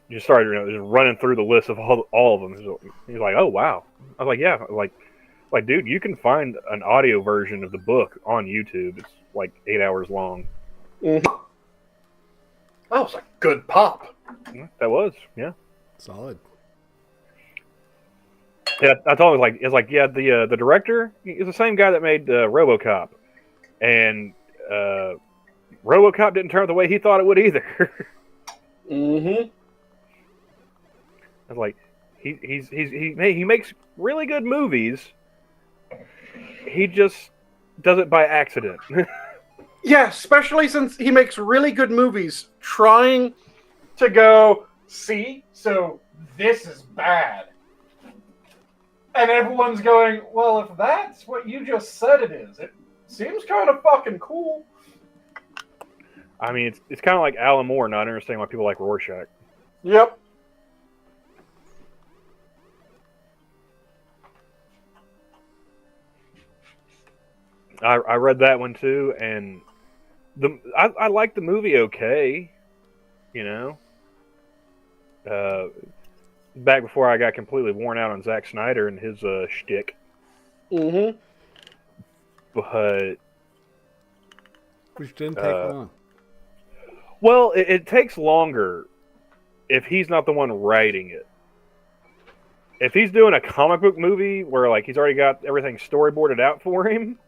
Just started just running through the list of all of them. He's like, oh wow. I was like, yeah, like dude, you can find an audio version of the book on YouTube. It's like 8 hours long. Mm-hmm. That was a good pop. That was, yeah. Solid. Yeah, I told him the director is the same guy that made RoboCop, and RoboCop didn't turn out the way he thought it would either. Mm-hmm. I was like, he makes really good movies. He just does it by accident. Yeah, especially since he makes really good movies trying to go, see, so this is bad. And everyone's going, well, if that's what you just said it is, it seems kind of fucking cool. I mean, it's kind of like Alan Moore not understanding why people like Rorschach. Yep. I read that one too, and I liked the movie okay, back before I got completely worn out on Zack Snyder and his shtick. Mm-hmm. But which didn't take long. Well, it takes longer if he's not the one writing it. If he's doing a comic book movie where like he's already got everything storyboarded out for him,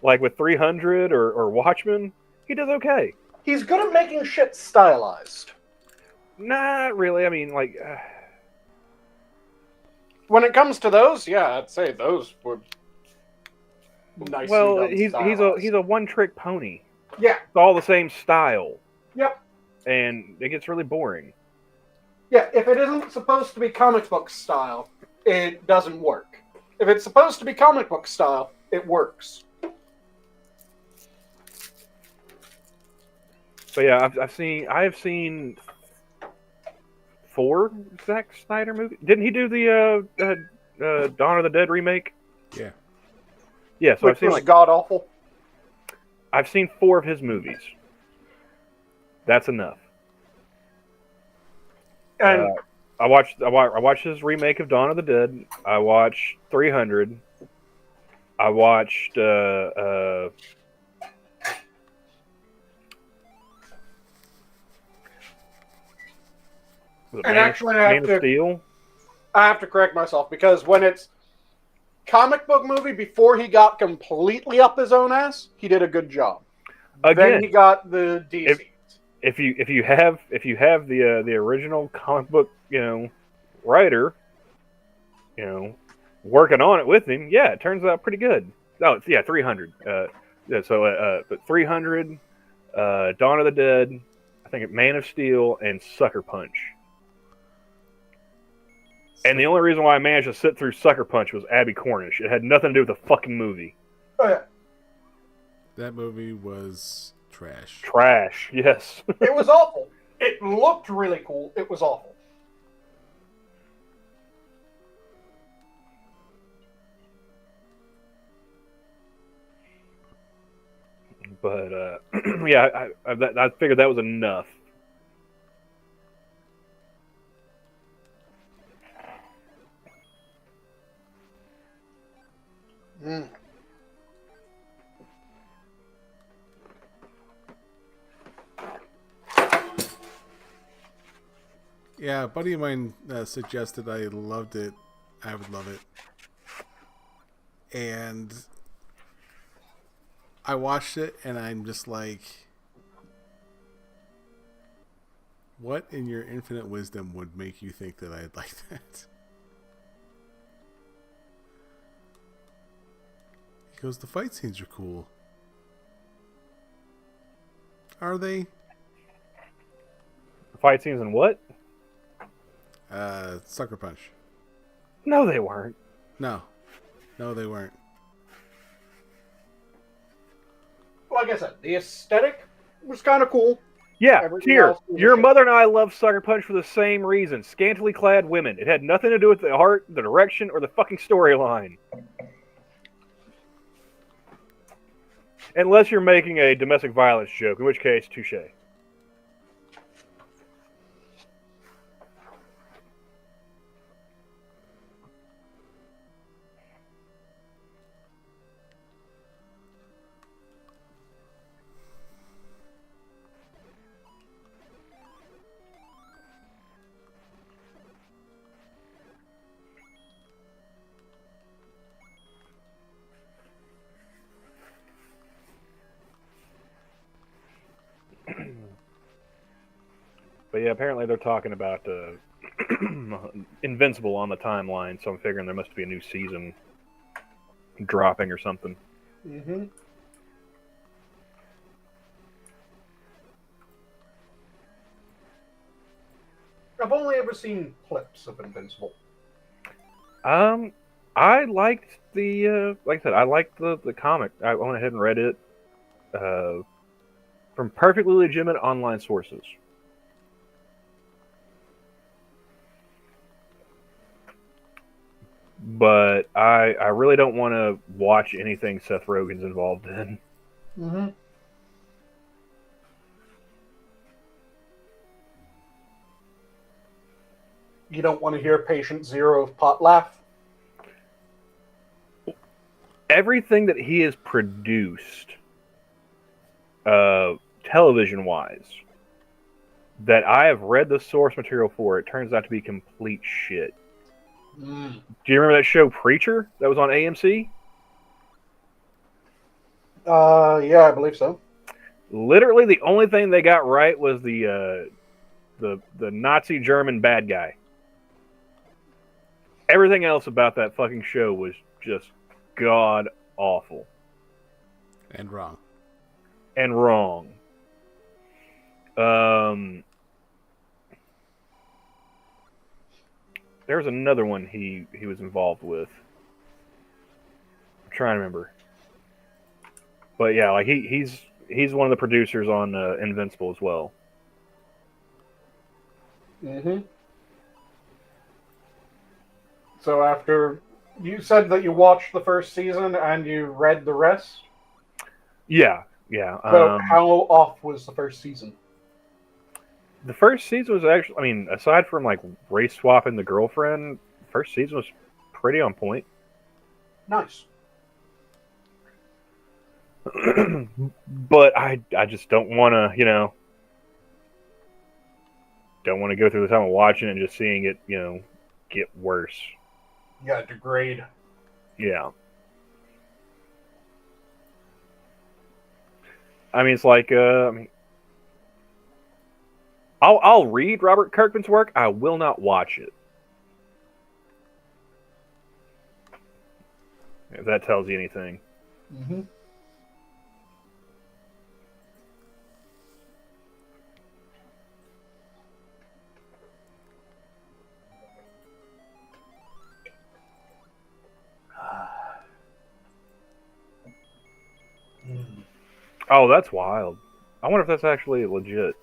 like with 300 or Watchmen, he does okay. He's good at making shit stylized. Not really. I mean, like when it comes to those, yeah, I'd say those were nicely done he's a one-trick pony. Yeah. It's all the same style. Yep. And it gets really boring. Yeah, if it isn't supposed to be comic book style, it doesn't work. If it's supposed to be comic book style, it works. But yeah, I have seen 4 Zack Snyder movies. Didn't he do the Dawn of the Dead remake? Yeah. Yeah, so Which was god awful. I've seen 4 of his movies. That's enough. And I watched his remake of Dawn of the Dead. I watched 300. I watched was it actually, Man of Steel? I have to correct myself, because when it's comic book movie, before he got completely up his own ass, he did a good job. Again, then he got the DC. If you have the original comic book, writer, working on it with him, yeah, it turns out pretty good. Oh, yeah, 300. But 300, Dawn of the Dead, I think Man of Steel, and Sucker Punch. And the only reason why I managed to sit through Sucker Punch was Abby Cornish. It had nothing to do with the fucking movie. Oh yeah, That movie was trash. Trash, yes. it was awful. It looked really cool. It was awful. But yeah, I figured that was enough. Mm. Yeah, a buddy of mine suggested I loved it. I would love it. And I watched it, and I'm just like, what in your infinite wisdom would make you think that I'd like that? He goes, the fight scenes are cool. Are they? Fight scenes and what? Sucker Punch. No, they weren't. No, they weren't. Like I said, the aesthetic was kind of cool. Yeah, Everything Tyr, else was your shit. mother and I love Sucker Punch for the same reason. Scantily clad women. It had nothing to do with the art, the direction, or the fucking storyline. Unless you're making a domestic violence joke, in which case, touche. But yeah, apparently they're talking about Invincible on the timeline, so I'm figuring there must be a new season dropping or something. Mm-hmm. I've only ever seen clips of Invincible. I liked like I said, I liked the comic. I went ahead and read it from perfectly legitimate online sources. But I really don't want to watch anything Seth Rogen's involved in. Mm-hmm. You don't want to hear Patient Zero of Pot laugh? Everything that he has produced, television-wise, that I have read the source material for, it turns out to be complete shit. Mm. Do you remember that show Preacher that was on AMC? Yeah, I believe so. Literally, the only thing they got right was the Nazi German bad guy. Everything else about that fucking show was just god awful And wrong. and wrong. There was another one he was involved with. I'm trying to remember. But yeah, like he's one of the producers on Invincible as well. Mm-hmm. So after you said that you watched the first season and you read the rest, Yeah. so how off was the first season? The first season was actually, I mean, aside from like race swapping the girlfriend, first season was pretty on point. Nice. But I just don't want to, don't want to go through the time of watching it and just seeing it, get worse. Yeah, degrade. Yeah. I mean, it's like, I'll read Robert Kirkman's work. I will not watch it. If that tells you anything. Mm-hmm. Oh, that's wild. I wonder if that's actually legit.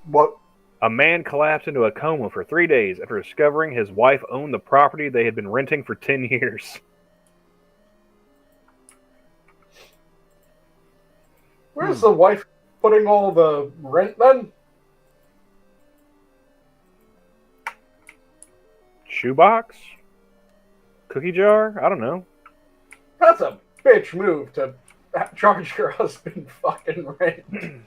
What? A man collapsed into a coma for 3 days after discovering his wife owned the property they had been renting for 10 years. Where's the wife putting all the rent then? Shoebox? Cookie jar? I don't know. That's a bitch move to charge your husband fucking rent.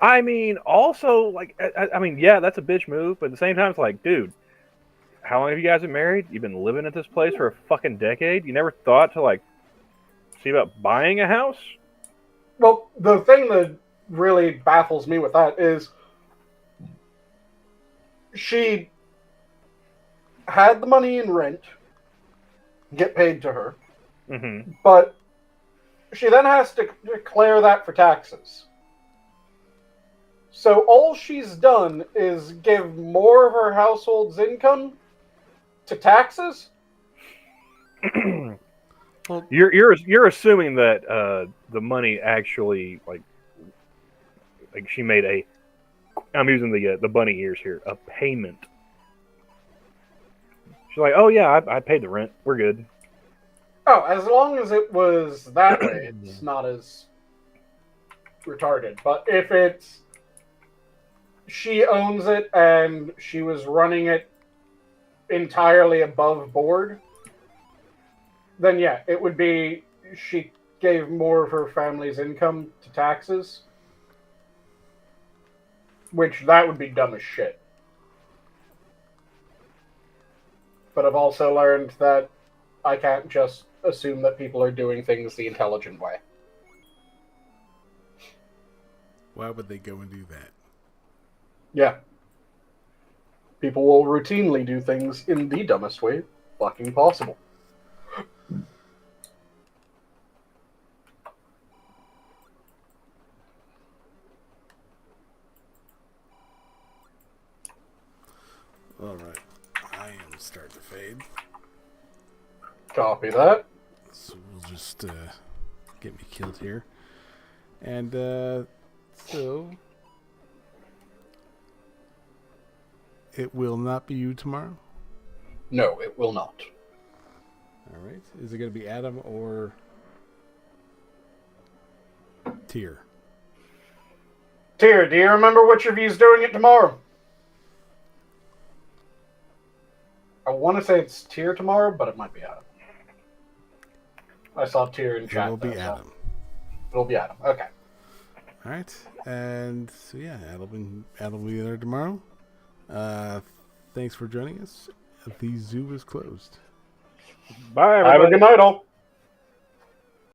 I mean, also, like, I mean, yeah, that's a bitch move, but at the same time, it's like, dude, how long have you guys been married? You've been living at this place for a fucking decade? You never thought to, like, see about buying a house? Well, the thing that really baffles me with that is she had the money in rent get paid to her, but she then has to declare that for taxes. So all she's done is give more of her household's income to taxes. Well, you're assuming that the money actually like she made a, I'm using the bunny ears here, a payment. She's like, oh yeah, I paid the rent. We're good. Oh, as long as it was that way, it's not as retarded. But if it's she owns it and she was running it entirely above board, then yeah, it would be she gave more of her family's income to taxes, which that would be dumb as shit. But I've also learned that I can't just assume that people are doing things the intelligent way. why would they go and do that? Yeah. People will routinely do things in the dumbest way fucking possible. All right, I am starting to fade. Copy that. So we'll just get me killed here. And so it will not be you tomorrow? No, it will not. All right. Is it going to be Adam or Tyr? Tyr, do you remember which of you is doing it tomorrow? I want to say it's Tyr tomorrow, but it might be Adam. I saw Tyr in chat. It will be Adam. It'll be Adam. Okay. All right. And so, yeah, Adam will be there tomorrow. Thanks for joining us. The zoo is closed. Bye, everybody. Have a good night, all.